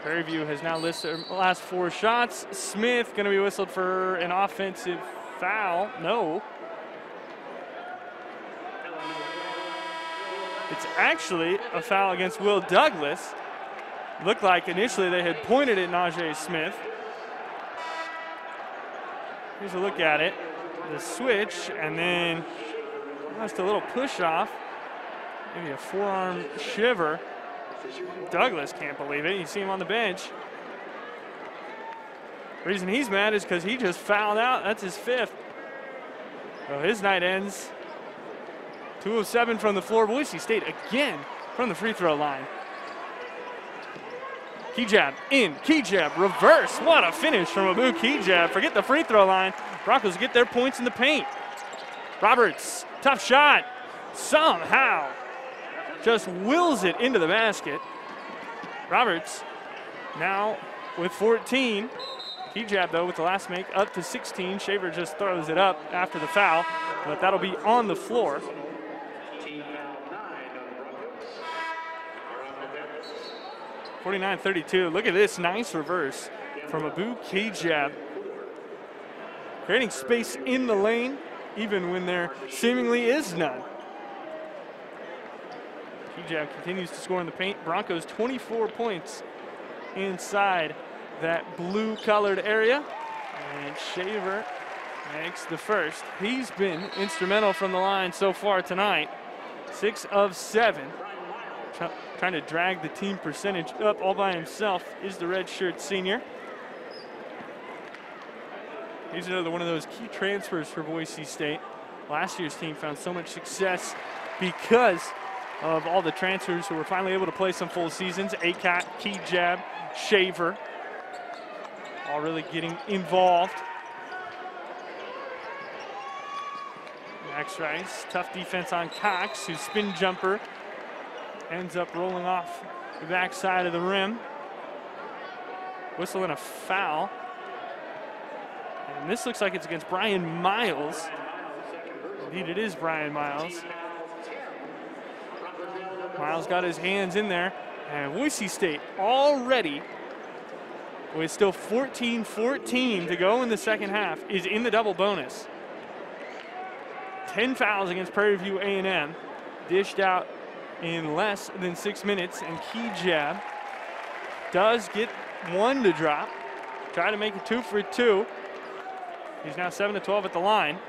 Prairie View has now listed their last 4 shots. Smith going to be whistled for an offensive foul. No. It's actually a foul against Will Douglas. Looked like initially they had pointed at Najee Smith. Here's a look at it. The switch, and then just a little push off. Maybe a forearm shiver. Douglas can't believe it. You see him on the bench. Reason he's mad is because he just fouled out. That's his 5th. So his night ends. 2 of 7 from the floor. Boise State again from the free throw line. Key jab in, key jab, reverse. What a finish from Abu key jab. Forget the free throw line. Broncos get their points in the paint. Roberts, tough shot. Somehow just wills it into the basket. Roberts now with 14. Key jab though with the last make up to 16. Shaver just throws it up after the foul, but that'll be on the floor. 49-32. Look at this nice reverse from Abu Kajab. Creating space in the lane, even when there seemingly is none. Kajab continues to score in the paint. Broncos 24 points inside that blue-colored area. And Shaver makes the first. He's been instrumental from the line so far tonight. 6 of 7. Trying to drag the team percentage up all by himself is the redshirt senior. He's another one of those key transfers for Boise State. Last year's team found so much success because of all the transfers who were finally able to play some full seasons. Akat, Kajab, Shaver, all really getting involved. Max Rice, tough defense on Cox, whose spin jumper ends up rolling off the backside of the rim. Whistle and a foul. And this looks like it's against Brian Miles. Indeed, it is Brian Miles. Miles got his hands in there. And Boise State already, with still 14-14 to go in the second half, is in the double bonus. 10 fouls against Prairie View A&M. Dished out in less than 6 minutes, and Kajab does get 1 to drop. Try to make it 2 for 2. He's now 7 of 12 at the line.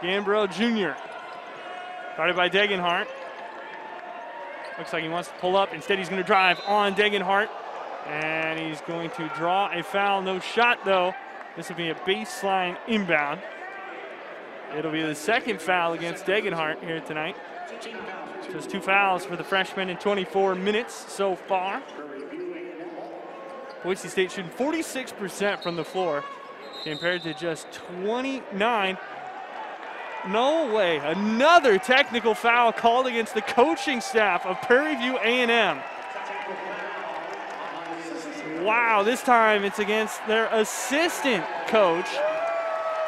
Gambrell Jr. Guarded by Degenhardt. Looks like he wants to pull up. Instead, he's going to drive on Degenhardt. And he's going to draw a foul. No shot, though. This will be a baseline inbound. It'll be the second foul against Degenhardt here tonight. Just 2 fouls for the freshman in 24 minutes so far. Boise State shooting 46% from the floor compared to just 29. No way. Another technical foul called against the coaching staff of Prairie View A&M. Wow, this time it's against their assistant coach.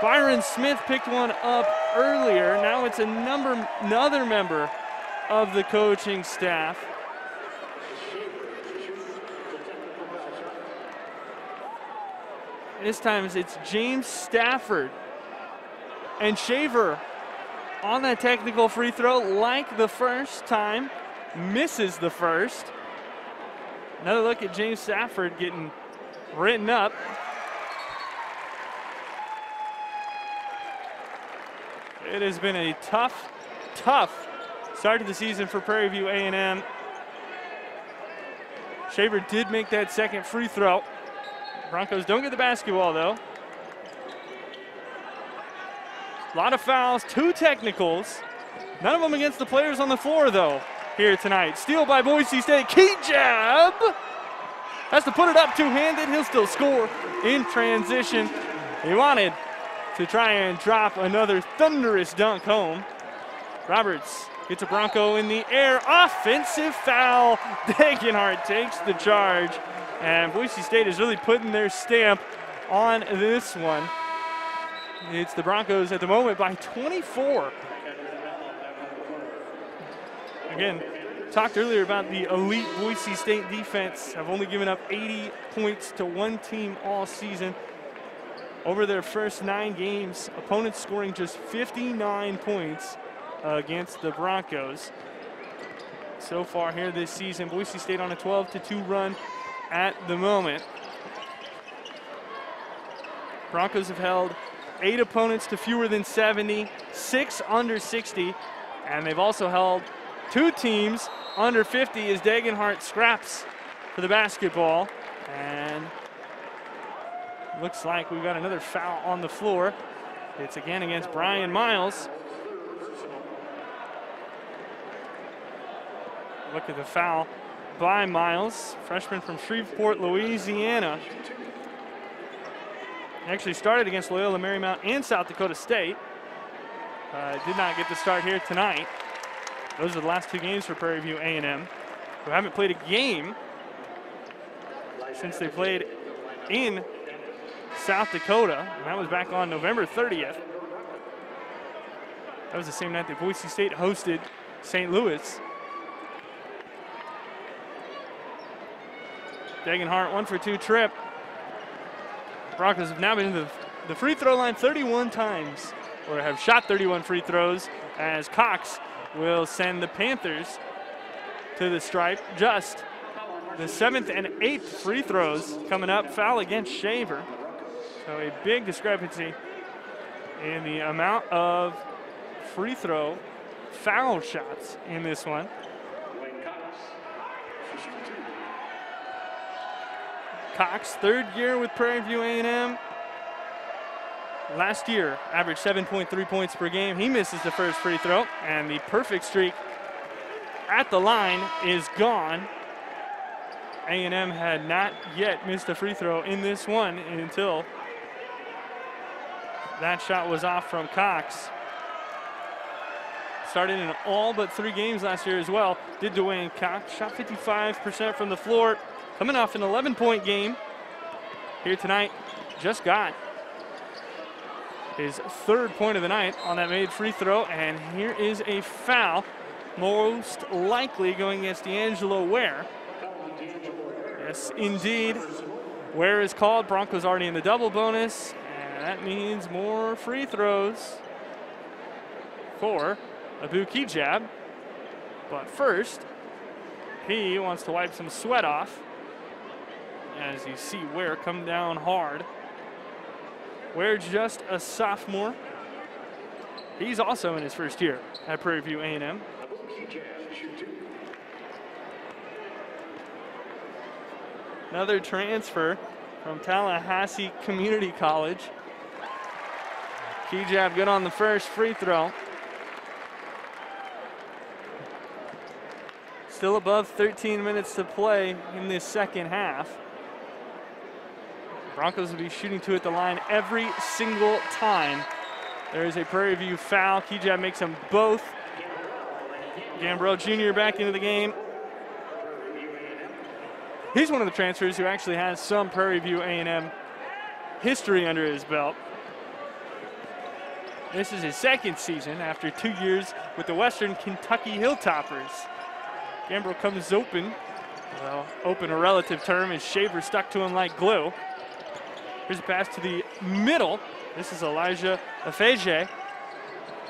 Byron Smith picked one up earlier. Now it's another member of the coaching staff. This time it's James Stafford. And Shaver on that technical free throw, like the first time, misses the first. Another look at James Stafford getting written up. It has been a tough start to the season for Prairie View A&M. Shaver did make that second free throw. Broncos don't get the basketball, though. A lot of fouls, 2 technicals. None of them against the players on the floor, though, here tonight. Steal by Boise State. Key jab. Has to put it up two-handed. He'll still score in transition. He wanted to try and drop another thunderous dunk home. Roberts gets a Bronco in the air. Offensive foul. Degenhardt takes the charge. And Boise State is really putting their stamp on this one. It's the Broncos at the moment by 24. Again, talked earlier about the elite Boise State defense. Have only given up 80 points to one team all season. Over their first 9 games, opponents scoring just 59 points against the Broncos. So far here this season, Boise State on a 12-2 run at the moment. Broncos have held 8 opponents to fewer than 70, 6 under 60, and they've also held 2 teams under 50 as Degenhardt scraps for the basketball. And looks like we've got another foul on the floor. It's again against Brian Miles. Look at the foul by Miles, freshman from Shreveport, Louisiana. He actually started against Loyola Marymount and South Dakota State. Did not get the start here tonight. Those are the last 2 games for Prairie View A&M, who haven't played a game since they played in South Dakota, and that was back on November 30th. That was the same night that Boise State hosted St. Louis. Degenhardt 1 for 2 trip. Broncos have now been to the free throw line 31 times, or have shot 31 free throws, as Cox will send the Panthers to the stripe. Just the 7th and 8th free throws coming up. Foul against Shaver. So a big discrepancy in the amount of free throw foul shots in this one. Cox, 3rd year with Prairie View A&M. Last year, averaged 7.3 points per game. He misses the first free throw, and the perfect streak at the line is gone. A&M had not yet missed a free throw in this one until that shot was off from Cox. Started in all but 3 games last year as well. Did Dwayne Cox. Shot 55% from the floor. Coming off an 11-point game here tonight. Just got his 3rd point of the night on that made free throw. And here is a foul, most likely going against D'Angelo Ware. Yes, indeed. Ware is called. Broncos already in the double bonus. And that means more free throws for Abu Kijab. But first, he wants to wipe some sweat off, as you see Ware come down hard. Ware just a sophomore. He's also in his 1st year at Prairie View A&M. Another transfer from Tallahassee Community College. Kijab good on the first free throw. Still above 13 minutes to play in this 2nd half. Broncos will be shooting 2 at the line every single time. There is a Prairie View foul. Kijab makes them both. Gambrell Jr. back into the game. He's one of the transfers who actually has some Prairie View A&M history under his belt. This is his 2nd season after 2 years with the Western Kentucky Hilltoppers. Gambrell comes open. Well, open a relative term, as Shaver stuck to him like glue. Here's a pass to the middle. This is Elijah Afeje.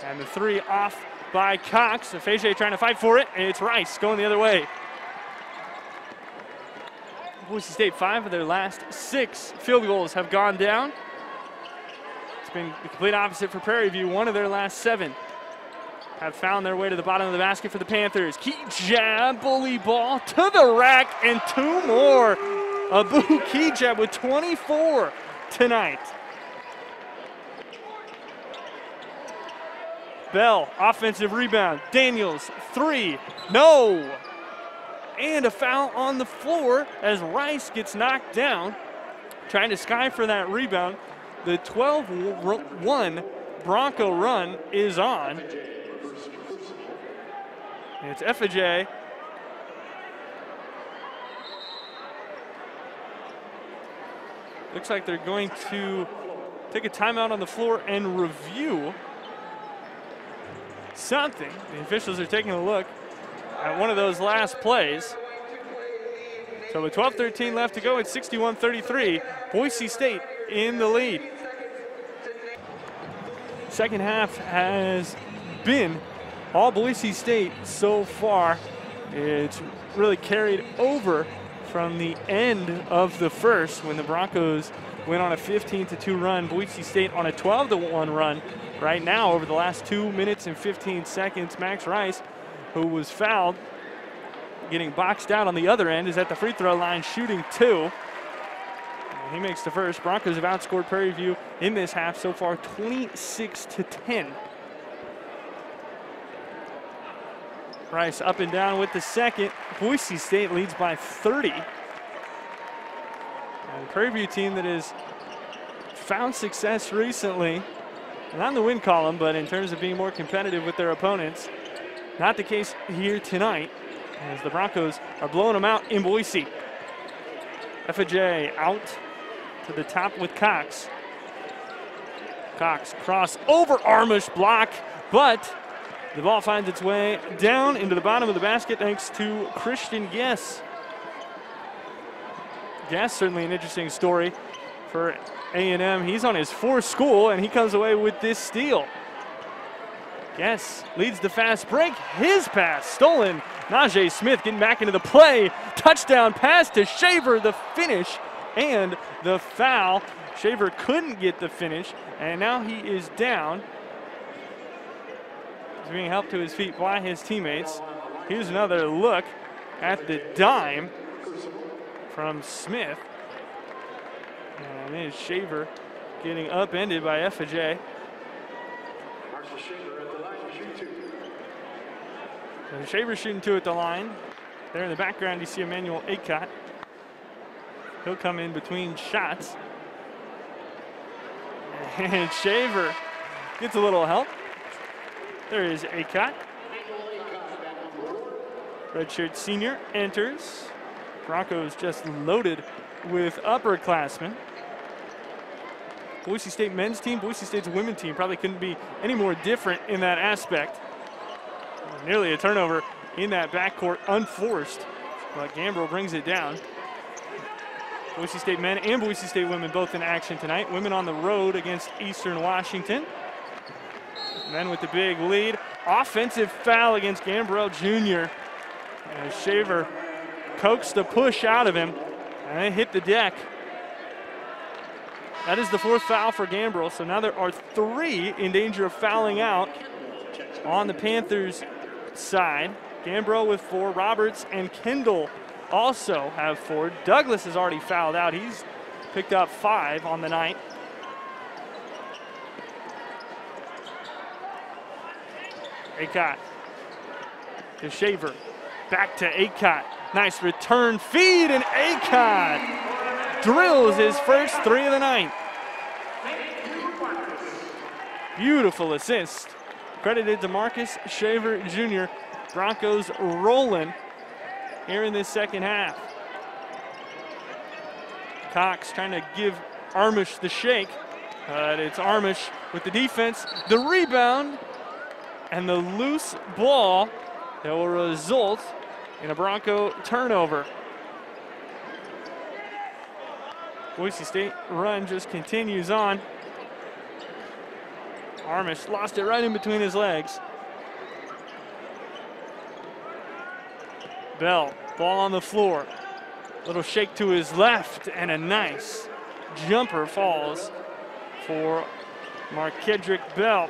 And the 3 off by Cox. Afeje trying to fight for it, and it's Rice going the other way. Boise State, 5 of their last 6 field goals have gone down. It's been the complete opposite for Prairie View. 1 of their last 7 have found their way to the bottom of the basket for the Panthers. Kijab, bully ball to the rack, and 2 more. Abu Kijab with 24 tonight. Bell, offensive rebound. Daniels, three, no. And a foul on the floor as Rice gets knocked down, trying to sky for that rebound. The 12-1 Bronco run is on. And it's FJ. Looks like they're going to take a timeout on the floor and review something. The officials are taking a look at one of those last plays. So with 12:13 left to go, it's 61-33. Boise State in the lead. Second half has been all Boise State so far. It's really carried over from the end of the first when the Broncos went on a 15-2 run. Boise State on a 12-1 run right now over the last 2 minutes and 15 seconds. Max Rice, who was fouled, getting boxed out on the other end, is at the free throw line shooting two. And he makes the first. Broncos have outscored Prairie View in this half so far 26-10. Rice up and down with the second. Boise State leads by 30. And the Prairie View team that has found success recently, not in the win column, but in terms of being more competitive with their opponents. Not the case here tonight, as the Broncos are blowing them out in Boise. FJ out to the top with Cox. Cox cross over Armish block, but the ball finds its way down into the bottom of the basket thanks to Christian Guess. Guess, certainly an interesting story for A&M. He's on his fourth school, and he comes away with this steal. Guess leads the fast break. His pass stolen. Najee Smith getting back into the play. Touchdown pass to Shaver, the finish and the foul. Shaver couldn't get the finish, and now he is down. He's being helped to his feet by his teammates. Here's another look at the dime from Smith. And it is Shaver getting upended by FJ. So Shaver shooting two at the line. There in the background you see Emmanuel Acott. He'll come in between shots. And Shaver gets a little help. There is Acott. Redshirt senior enters. Broncos just loaded with upperclassmen. Boise State men's team, Boise State's women's team probably couldn't be any more different in that aspect. Nearly a turnover in that backcourt, unforced, but Gambrill brings it down. Boise State men and Boise State women both in action tonight. Women on the road against Eastern Washington. Men with the big lead. Offensive foul against Gambrill Jr. As Shaver coaxed the push out of him, and it hit the deck. That is the fourth foul for Gambrill, so now there are three in danger of fouling out on the Panthers' side. Gambrill with four. Roberts and Kendall also have four. Douglas has already fouled out. He's picked up 5 on the night. Acott to Shaver. Back to Acott. Nice return feed, and Acott drills his first 3 of the night. Beautiful assist. Credited to Marcus Shaver Jr. Broncos rolling here in this second half. Cox trying to give Armish the shake, but it's Armish with the defense, the rebound, and the loose ball that will result in a Bronco turnover. Boise State run just continues on. Armish lost it right in between his legs. Bell, ball on the floor. Little shake to his left, and a nice jumper falls for Markedrick Bell.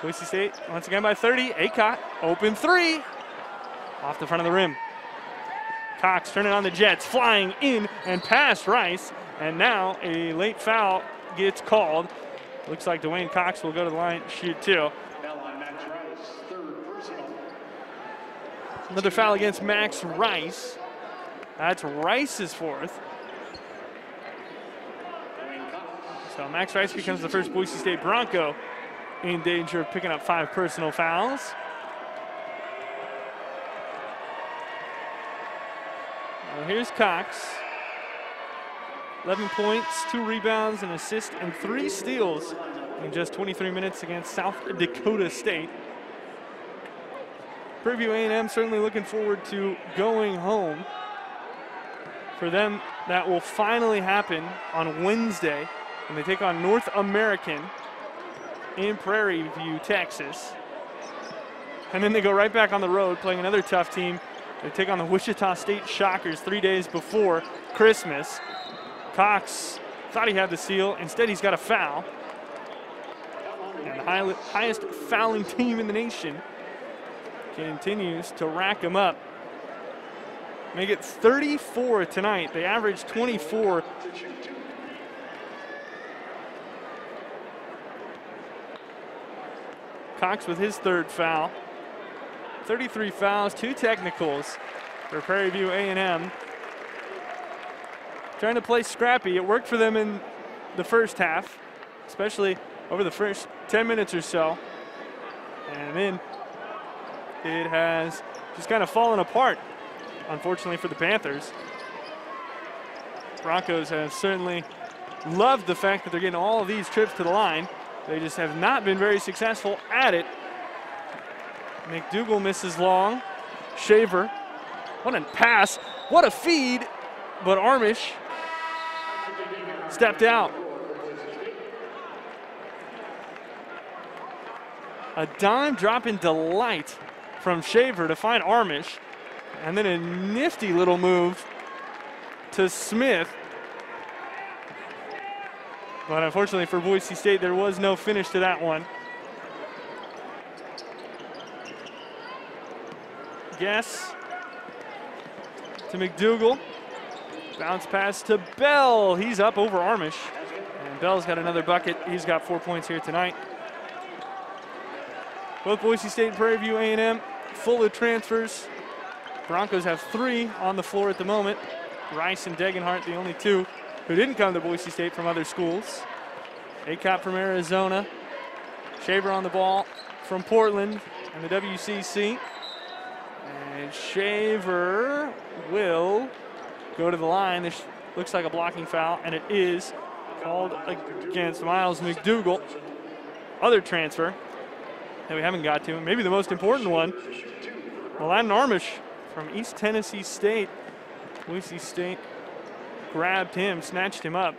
Boise State once again by 30. Acott, open three. Off the front of the rim. Cox turning on the Jets, flying in and past Rice. And now a late foul gets called. Looks like Dwayne Cox will go to the line, shoot two. Another foul against Max Rice. That's Rice's fourth. So Max Rice becomes the first Boise State Bronco in danger of picking up 5 personal fouls. Well, here's Cox. 11 points, 2 rebounds, an assist, and 3 steals in just 23 minutes against South Dakota State. Prairie View A&M certainly looking forward to going home. For them, that will finally happen on Wednesday when they take on North American in Prairie View, Texas. And then they go right back on the road playing another tough team. They take on the Wichita State Shockers 3 days before Christmas. Cox thought he had the steal. Instead, he's got a foul. And the highest fouling team in the nation continues to rack them up. Make it 34 tonight. They average 24. Cox with his 3rd foul. 33 fouls, 2 technicals for Prairie View A&M. Trying to play scrappy. It worked for them in the first half, especially over the first 10 minutes or so. And then it has just kind of fallen apart, unfortunately, for the Panthers. Broncos have certainly loved the fact that they're getting all of these trips to the line. They just have not been very successful at it. McDougal misses long. Shaver, what a pass, what a feed, but Armish stepped out. A dime dropping delight from Shaver to find Armish, and then a nifty little move to Smith. But unfortunately for Boise State, there was no finish to that one. Guess to McDougal. Bounce pass to Bell. He's up over Armish. And Bell's got another bucket. He's got 4 points here tonight. Both Boise State and Prairie View A&M full of transfers. Broncos have 3 on the floor at the moment. Rice and Degenhart, the only 2 who didn't come to Boise State from other schools. Acop from Arizona. Shaver on the ball from Portland and the WCC. And Shaver will go to the line. This looks like a blocking foul, and it is called against Miles McDougal. Other transfer that we haven't got to, maybe the most important one, Aladdin Armish from East Tennessee State. Boise State grabbed him, snatched him up.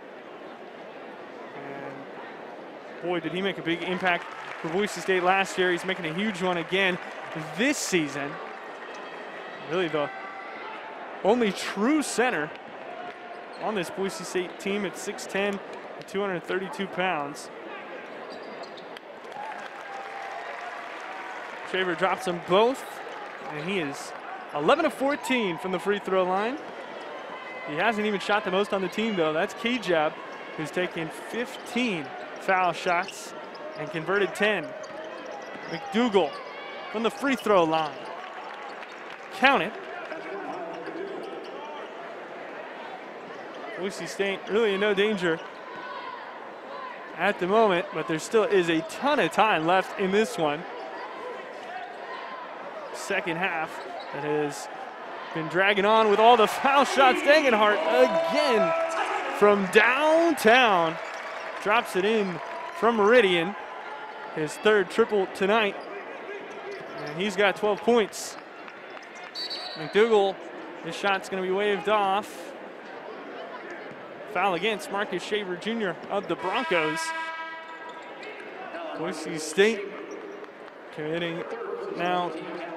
And boy, did he make a big impact for Boise State last year. He's making a huge one again this season. Really the only true center on this Boise State team at 6'10", and 232 pounds. Shaver drops them both, and he is 11 of 14 from the free throw line. He hasn't even shot the most on the team, though. That's Kejab, who's taken 15 foul shots and converted 10. McDougal from the free throw line. Count it. Boise State really in no danger at the moment, but there still is a ton of time left in this one. Second half that has been dragging on with all the foul shots. Degenhart again from downtown. Drops it in from Meridian. His 3rd triple tonight. And he's got 12 points. McDougal, his shot's going to be waved off. Foul against Marcus Shaver Jr. of the Broncos. Boise State committing now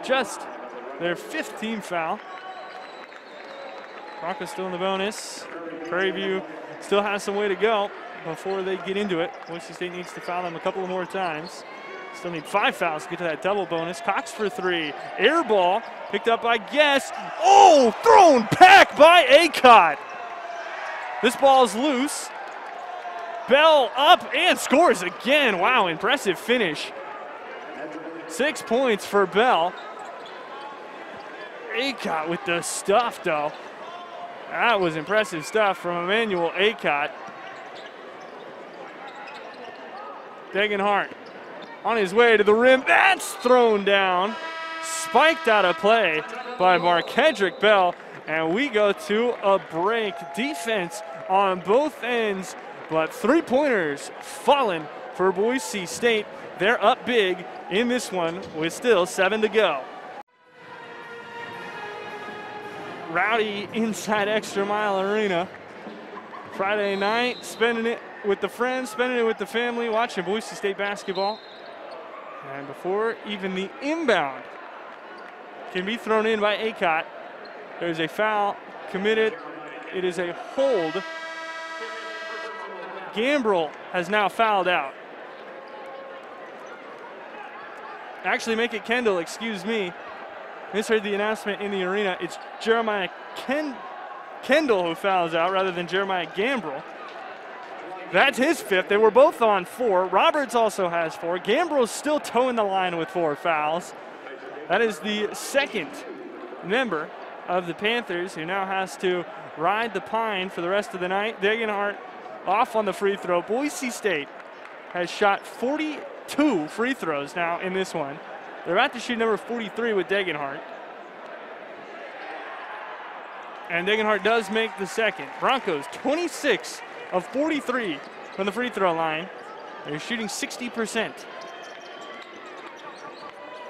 just their 5th team foul. Broncos still in the bonus. Prairie View still has some way to go before they get into it. Boise State needs to foul them a couple more times. Still need 5 fouls to get to that double bonus. Cox for 3. Air ball picked up by Guess. Oh, thrown back by Acott. This ball's loose. Bell up and scores again. Wow, impressive finish. 6 points for Bell. Acott with the stuff, though. That was impressive stuff from Emmanuel Acott. Degenhart on his way to the rim. That's thrown down. Spiked out of play by Markedrick Bell. And we go to a break. Defense on both ends, but 3-pointers falling for Boise State. They're up big in this one with still 7 to go. Rowdy inside ExtraMile Arena. Friday night, spending it with the friends, spending it with the family, watching Boise State basketball. And before even the inbound can be thrown in by Acott, there's a foul committed. It is a hold. Gambrell has now fouled out. Actually, make it Kendall, excuse me. Misheard the announcement in the arena. It's Jeremiah Kendall who fouls out rather than Jeremiah Gambrell. That's his 5th. They were both on 4. Roberts also has 4. Gambrell's still toeing the line with 4 fouls. That is the 2nd member of the Panthers who now has to ride the pine for the rest of the night. Degenhart off on the free throw. Boise State has shot 42 free throws now in this one. They're about to shoot number 43 with Degenhart. And Degenhart does make the 2nd. Broncos 26 of 43 from the free throw line. They're shooting 60%.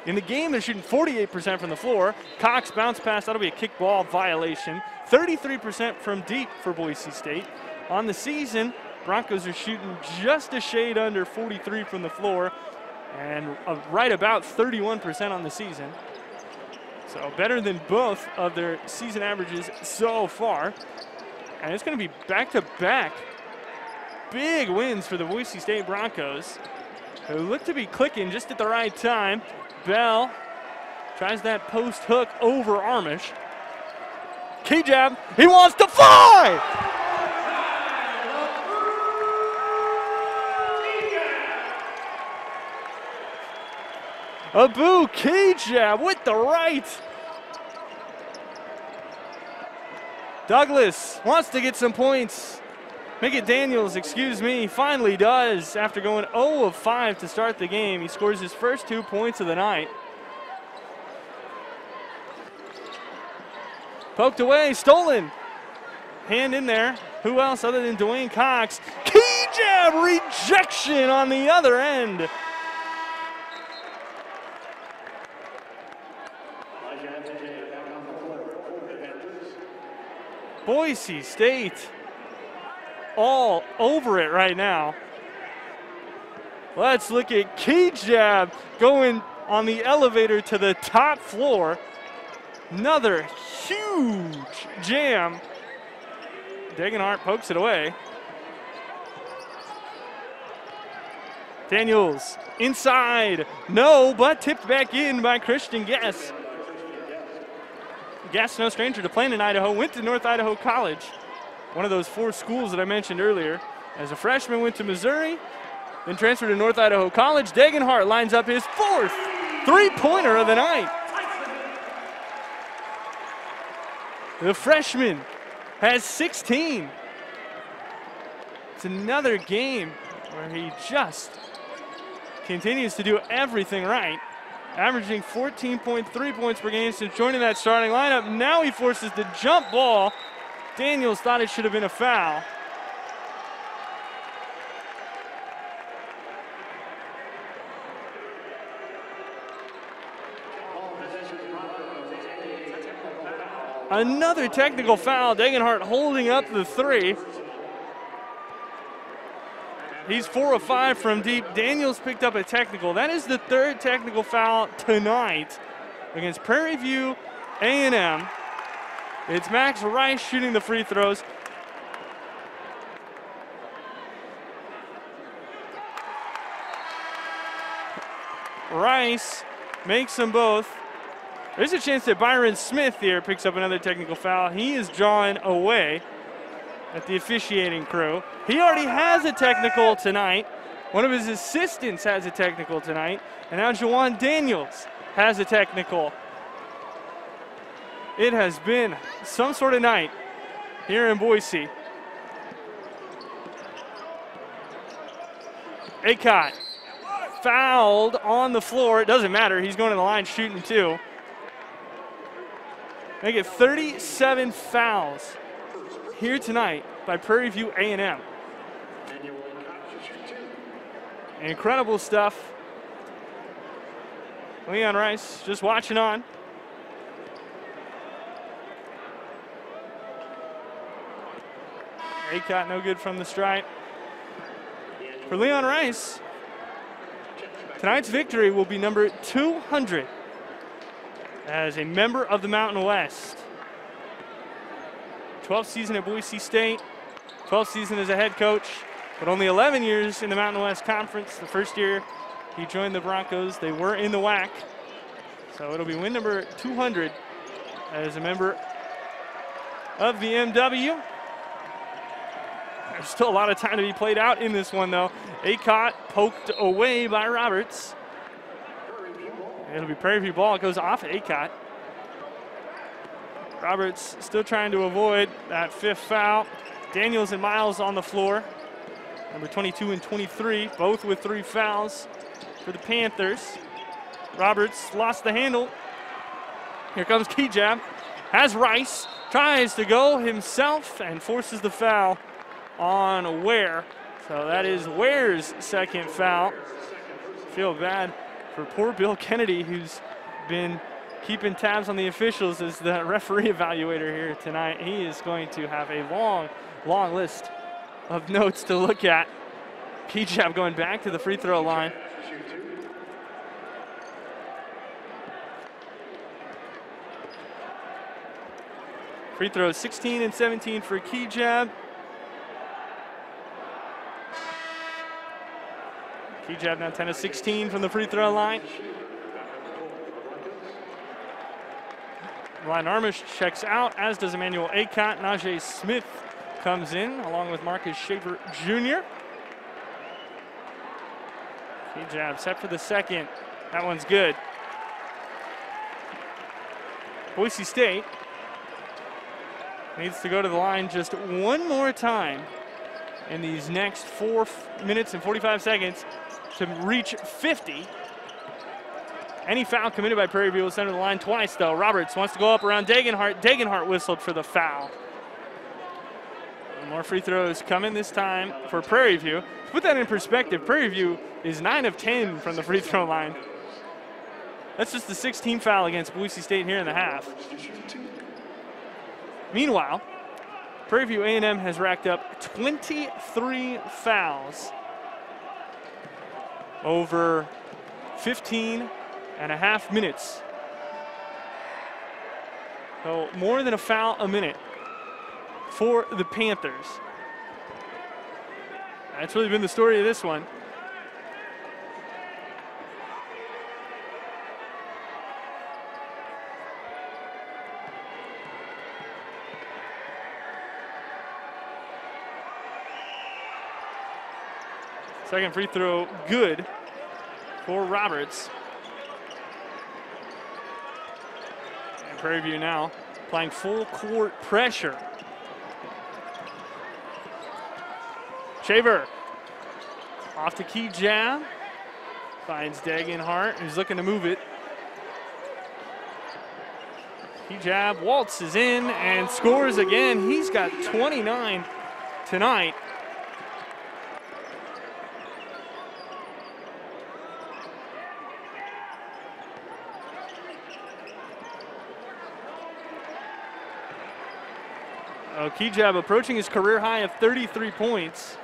In the game, they're shooting 48% from the floor. Cox bounce pass, that'll be a kickball violation. 33% from deep for Boise State. On the season, Broncos are shooting just a shade under 43 from the floor and right about 31% on the season. So better than both of their season averages so far. And it's going to be back-to-back big wins for the Boise State Broncos, who look to be clicking just at the right time. Bell tries that post hook over Armish. Key jab, he wants to fly! Abu key jab with the right. Douglas wants to get some points. Make it Daniels, excuse me, finally does after going 0 of 5 to start the game. He scores his first 2 points of the night. Poked away, stolen. Hand in there. Who else other than Dwayne Cox? Key jab rejection on the other end. Boise State all over it right now. Let's look at key jab going on the elevator to the top floor. Another huge jam. Degenhart pokes it away. Daniels inside. No, but tipped back in by Christian Guess. Guess, no stranger to playing in Idaho, went to North Idaho College, one of those 4 schools that I mentioned earlier. As a freshman, went to Missouri, then transferred to North Idaho College. Degenhart lines up his 4th 3-pointer of the night. The freshman has 16. It's another game where he just continues to do everything right. Averaging 14.3 points per game since joining that starting lineup. Now he forces the jump ball. Daniels thought it should have been a foul. Another technical foul. Degenhart holding up the 3. He's 4 of 5 from deep. Daniels picked up a technical. That is the 3rd technical foul tonight against Prairie View A&M. It's Max Rice shooting the free throws. Rice makes them both. There's a chance that Byron Smith here picks up another technical foul. He is drawn away at the officiating crew. He already has a technical tonight. One of his assistants has a technical tonight. And now Jawan Daniels has a technical. It has been some sort of night here in Boise. Acott fouled on the floor. It doesn't matter. He's going to the line shooting two. They get 37 fouls here tonight by Prairie View A&M. Incredible stuff. Leon Rice just watching on. Acott no good from the stripe. For Leon Rice, tonight's victory will be number 200 as a member of the Mountain West. 12th season at Boise State, 12th season as a head coach, but only 11 years in the Mountain West Conference. The first year he joined the Broncos, they were in the WAC. So it'll be win number 200 as a member of the MW. There's still a lot of time to be played out in this one, though. Acott poked away by Roberts. It'll be Prairie View ball. It goes off Acott. Roberts still trying to avoid that fifth foul. Daniels and Miles on the floor. Number 22 and 23, both with 3 fouls for the Panthers. Roberts lost the handle. Here comes Kejab. Has Rice. Tries to go himself and forces the foul on Ware. So that is Ware's second foul. Feel bad for poor Bill Kennedy, who's been keeping tabs on the officials as the referee evaluator here tonight. He is going to have a long list of notes to look at. Kejab going back to the free throw line. Free throws 16 and 17 for Kejab. Kejab now 10 of 16 from the free throw line. Ryan Armish checks out, as does Emmanuel Acott. Najee Smith comes in, along with Marcus Shaver Jr. Kejab set for the second. That one's good. Boise State needs to go to the line just one more time in these next 4 minutes and 45 seconds to reach 50. Any foul committed by Prairie View will send to the line twice, though. Roberts wants to go up around Degenhart. Degenhart whistled for the foul. And more free throws coming this time for Prairie View. To put that in perspective, Prairie View is 9 of 10 from the free throw line. That's just the 16th foul against Boise State here in the half. Meanwhile, Prairie View A&M has racked up 23 fouls over 15 and a half minutes. So more than a foul a minute for the Panthers. That's really been the story of this one. Second free throw good for Roberts. And Prairie View now applying full court pressure. Shaver off to Kejab. Finds Degenhart, who's looking to move it. Kejab waltzes in and scores again. He's got 29 tonight. Kejab approaching his career high of 33 points.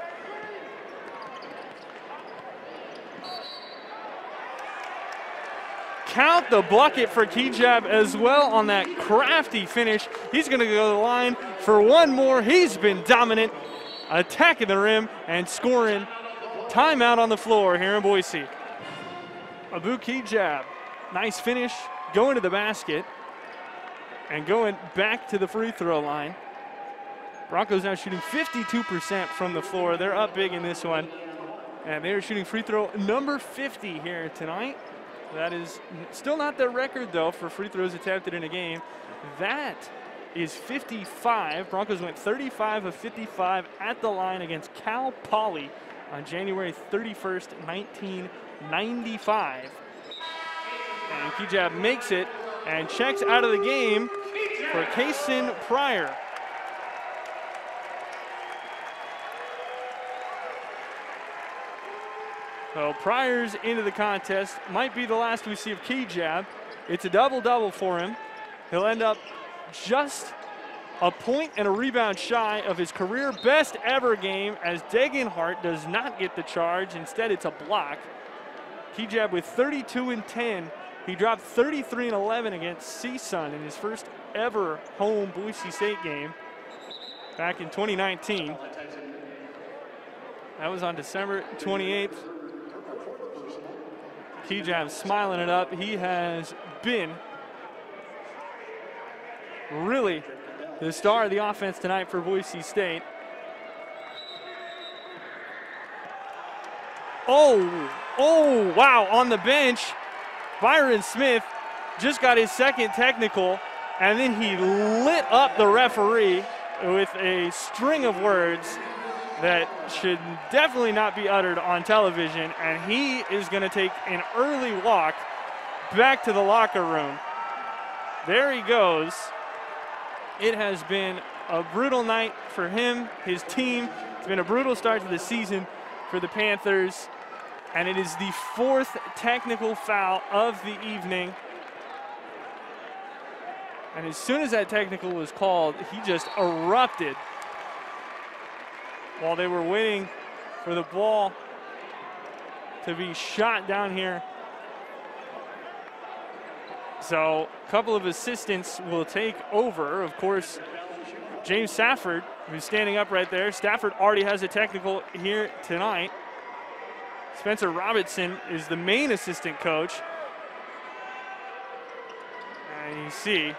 Count the bucket for Kejab as well on that crafty finish. He's going to go to the line for one more. He's been dominant, attacking the rim and scoring. Timeout on the floor here in Boise. Abu Kijab, nice finish, going to the basket and going back to the free throw line. Broncos now shooting 52% from the floor. They're up big in this one. And they are shooting free throw number 50 here tonight. That is still not their record, though, for free throws attempted in a game. That is 55. Broncos went 35 of 55 at the line against Cal Poly on January 31st, 1995. And Kijab makes it and checks out of the game for Kaysen Prairie. So Pryor's into the contest. Might be the last we see of Kijab. It's a double-double for him. He'll end up just a point and a rebound shy of his career best ever game as Degenhart does not get the charge. Instead, it's a block. Kijab with 32 and 10. He dropped 33 and 11 against CSUN in his first ever home Boise State game back in 2019. That was on December 28th. Kijab smiling it up. He has been really the star of the offense tonight for Boise State. Oh, wow, on the bench, Byron Smith just got his second technical, and then he lit up the referee with a string of words that should definitely not be uttered on television, and he is going to take an early walk back to the locker room. There he goes. It has been a brutal night for him, his team. It's been a brutal start to the season for the Panthers, and it is the fourth technical foul of the evening. And as soon as that technical was called, he just erupted while they were waiting for the ball to be shot down here. So a couple of assistants will take over. Of course, James Stafford, who's standing up right there. Stafford already has a technical here tonight. Spencer Robertson is the main assistant coach. And you see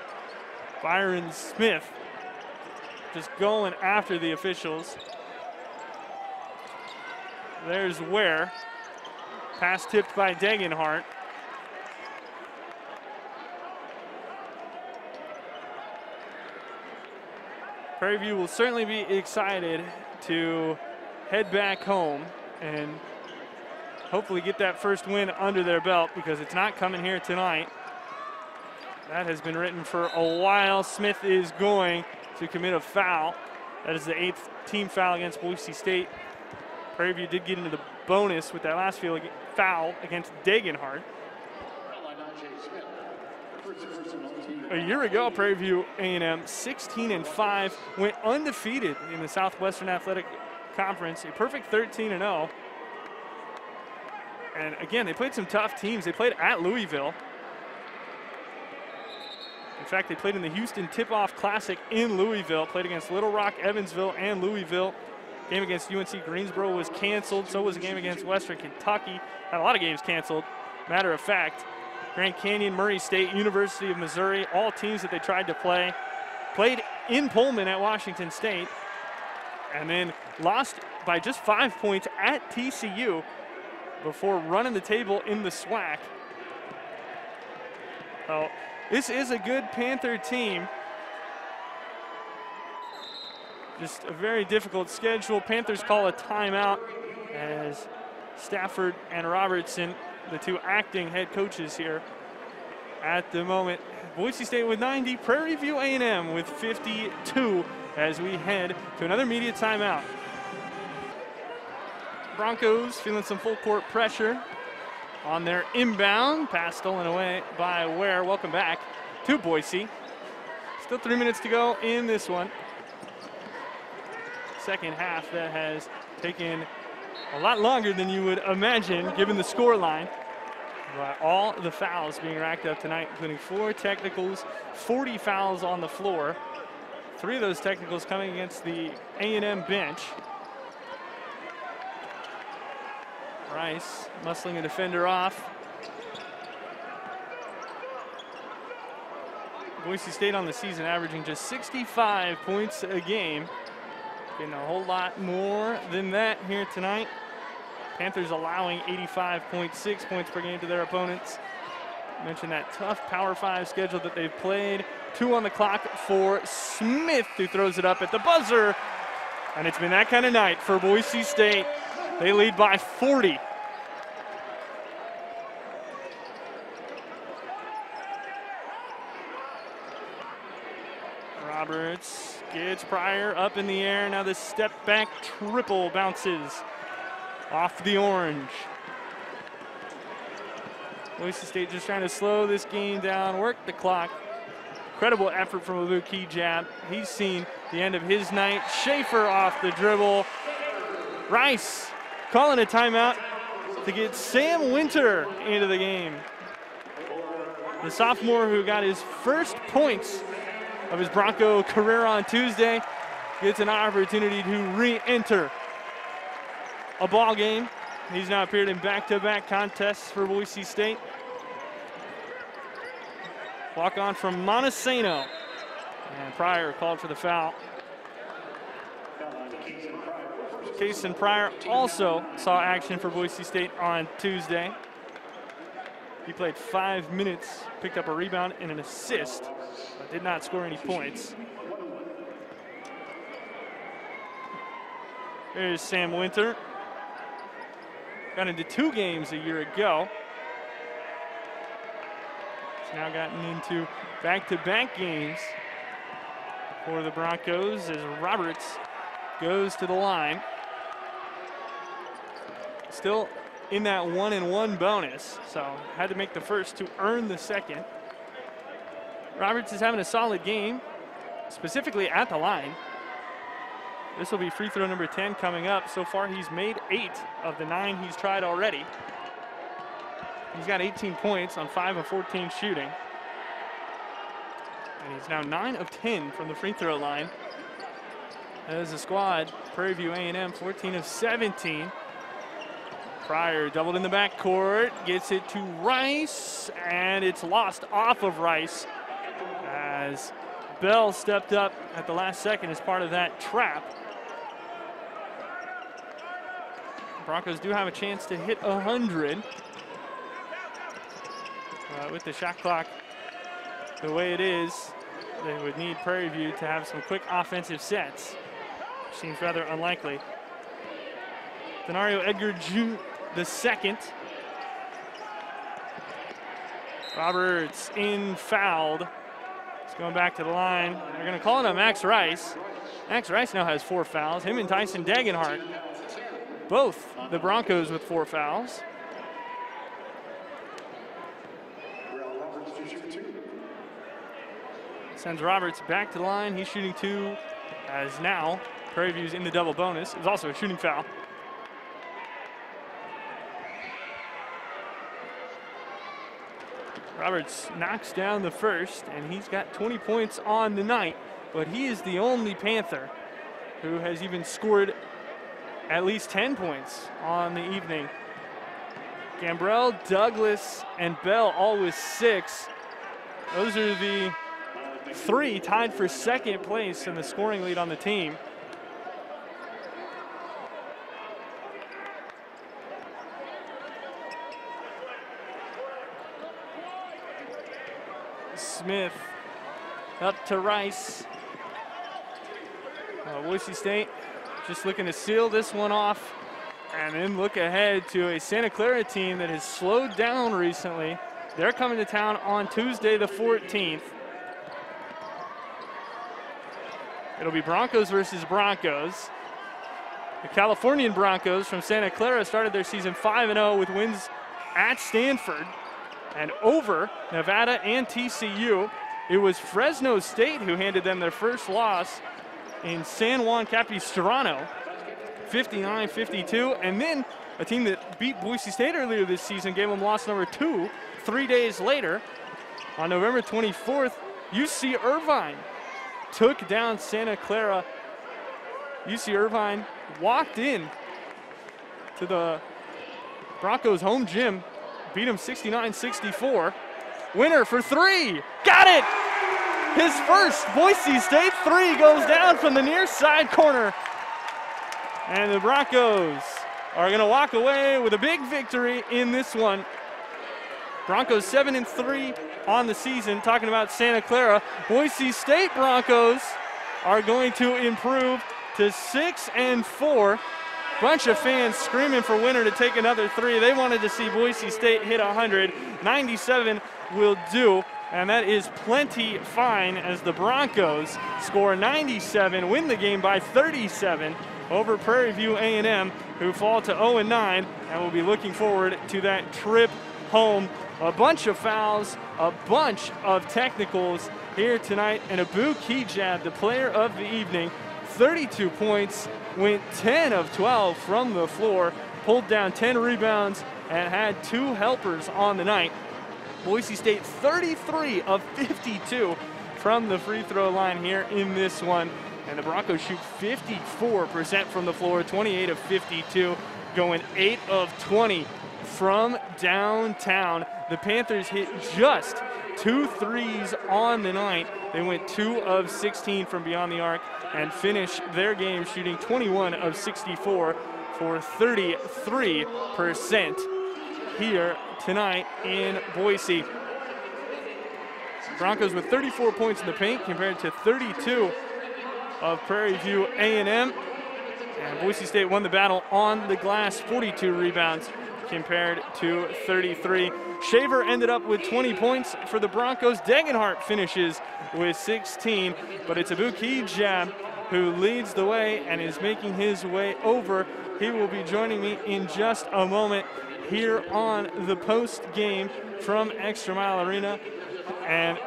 Byron Smith just going after the officials. There's Ware. Pass tipped by Degenhart. Prairie View will certainly be excited to head back home and hopefully get that first win under their belt, because it's not coming here tonight. That has been written for a while. Smith is going to commit a foul. That is the 8th team foul against Boise State. Prairie View did get into the bonus with that last foul against Degenhart. A year ago, Prairie View A&M 16-5 went undefeated in the Southwestern Athletic Conference, a perfect 13-0. And again, they played some tough teams. They played at Louisville. In fact, they played in the Houston Tip-Off Classic in Louisville, played against Little Rock, Evansville, and Louisville. Game against UNC Greensboro was canceled. So was a game against Western Kentucky. Had a lot of games canceled. Matter of fact, Grand Canyon, Murray State, University of Missouri, all teams that they tried to play. Played in Pullman at Washington State. And then lost by just 5 points at TCU before running the table in the SWAC. So this is a good Panther team. Just a very difficult schedule. Panthers call a timeout as Stafford and Robertson, the two acting head coaches here at the moment. Boise State with 90, Prairie View A&M with 52 as we head to another media timeout. Broncos feeling some full court pressure on their inbound. Pass stolen away by Ware. Welcome back to Boise. Still 3 minutes to go in this one. Second half that has taken a lot longer than you would imagine given the score line. But all the fouls being racked up tonight, including 4 technicals, 40 fouls on the floor. 3 of those technicals coming against the A&M bench. Rice muscling a defender off. Boise State on the season averaging just 65 points a game. Getting a whole lot more than that here tonight. Panthers allowing 85.6 points per game to their opponents. Mentioned that tough Power 5 schedule that they've played. 2 on the clock for Smith, who throws it up at the buzzer. And it's been that kind of night for Boise State. They lead by 40. Roberts gets Prairie up in the air. Now the step back triple bounces off the orange. Boise State just trying to slow this game down, work the clock. Incredible effort from Abu Kijab. He's seen the end of his night. Schaefer off the dribble. Rice calling a timeout to get Sam Winter into the game. The sophomore who got his first points of his Bronco career on Tuesday gets an opportunity to re-enter a ball game. He's now appeared in back-to-back contests for Boise State. Walk on from Montesano. And Prairie called for the foul. Kason Prairie also saw action for Boise State on Tuesday. He played 5 minutes, picked up a rebound and an assist, but did not score any points. There's Sam Winter. Got into 2 games a year ago. He's now gotten into back-to-back games for the Broncos as Roberts goes to the line. Still in that 1-and-1 bonus, so had to make the first to earn the second. Roberts is having a solid game, specifically at the line. This will be free throw number 10 coming up. So far, he's made 8 of the 9 he's tried already. He's got 18 points on 5 of 14 shooting. And he's now 9 of 10 from the free throw line. As a squad, Prairie View A&M 14 of 17. Prairie doubled in the backcourt, gets it to Rice, and it's lost off of Rice as Bell stepped up at the last second as part of that trap. Broncos do have a chance to hit 100. With the shot clock the way it is, they would need Prairie View to have some quick offensive sets, which seems rather unlikely. Denario Edgar the second. Roberts in fouled. He's going back to the line. They're going to call it on Max Rice. Max Rice now has 4 fouls. Him and Tyson Dagenhart, both the Broncos with 4 fouls. Sends Roberts back to the line. He's shooting 2 as now Prairie View's in the double bonus. It was also a shooting foul. Roberts knocks down the first, and he's got 20 points on the night, but he is the only Panther who has even scored at least 10 points on the evening. Gambrell, Douglas, and Bell all with 6. Those are the 3 tied for second place in the scoring lead on the team. Smith up to Rice. Boise State just looking to seal this one off and then look ahead to a Santa Clara team that has slowed down recently. They're coming to town on Tuesday the 14th. It'll be Broncos versus Broncos. The Californian Broncos from Santa Clara started their season 5-0 with wins at Stanford and over Nevada and TCU. It was Fresno State who handed them their first loss in San Juan Capistrano, 59-52. And then a team that beat Boise State earlier this season gave them loss number 2 3 days later. On November 24th, UC Irvine took down Santa Clara. UC Irvine walked in to the Broncos home gym, beat them 69-64. Winner for 3, got it! his first Boise State three goes down from the near side corner. And the Broncos are going to walk away with a big victory in this one. Broncos 7-3 on the season. Talking about Santa Clara, Boise State Broncos are going to improve to 6-4. Bunch of fans screaming for Winter to take another three. They wanted to see Boise State hit 100. 97 will do, and that is plenty fine as the Broncos score 97, win the game by 37 over Prairie View A&M, who fall to 0-9 and will be looking forward to that trip home. A bunch of fouls, a bunch of technicals here tonight, and Abu Kijab, the player of the evening, 32 points, went 10 of 12 from the floor, pulled down 10 rebounds, and had 2 helpers on the night. Boise State 33 of 52 from the free throw line here in this one. And the Broncos shoot 54% from the floor, 28 of 52, going 8 of 20 from downtown. The Panthers hit just 2 threes on the night. They went 2 of 16 from beyond the arc and finished their game shooting 21 of 64 for 33% here tonight in Boise. Broncos with 34 points in the paint compared to 32 of Prairie View A&M. And Boise State won the battle on the glass, 42 rebounds compared to 33. Shaver ended up with 20 points for the Broncos. Degenhart finishes with 16, but it's Abu Kijab who leads the way and is making his way over. He will be joining me in just a moment here on the post game from ExtraMile Arena. And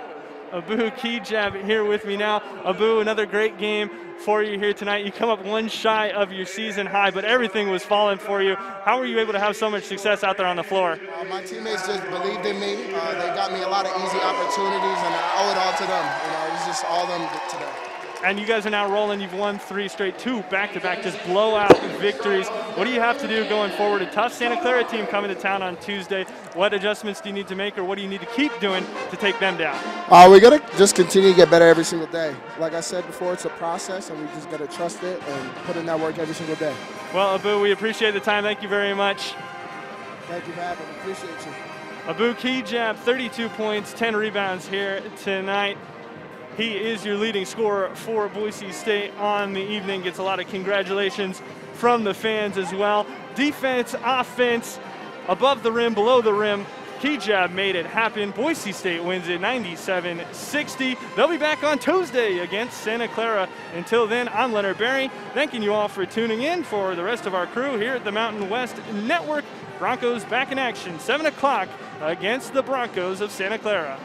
Abu Kijab here with me now. Abu, another great game for you here tonight. You come up one shy of your season high, but everything was falling for you. How were you able to have so much success out there on the floor? My teammates just believed in me. They got me a lot of easy opportunities, and I owe it all to them. It was just all them today. And you guys are now rolling. You've won 3 straight, 2 back-to-back, just blowout victories. What do you have to do going forward? A tough Santa Clara team coming to town on Tuesday. What adjustments do you need to make, or what do you need to keep doing to take them down? We got to just continue to get better every single day. Like I said before, it's a process, and we just got to trust it and put in that work every single day. Well, Abu, we appreciate the time. Thank you very much. Thank you for having me. Appreciate you. Abu Kijab, 32 points, 10 rebounds here tonight. He is your leading scorer for Boise State on the evening. Gets a lot of congratulations from the fans as well. Defense, offense, above the rim, below the rim. Kijab made it happen. Boise State wins it 97-60. They'll be back on Tuesday against Santa Clara. Until then, I'm Leonard Berry, thanking you all for tuning in. For the rest of our crew here at the Mountain West Network, Broncos back in action, 7 o'clock against the Broncos of Santa Clara.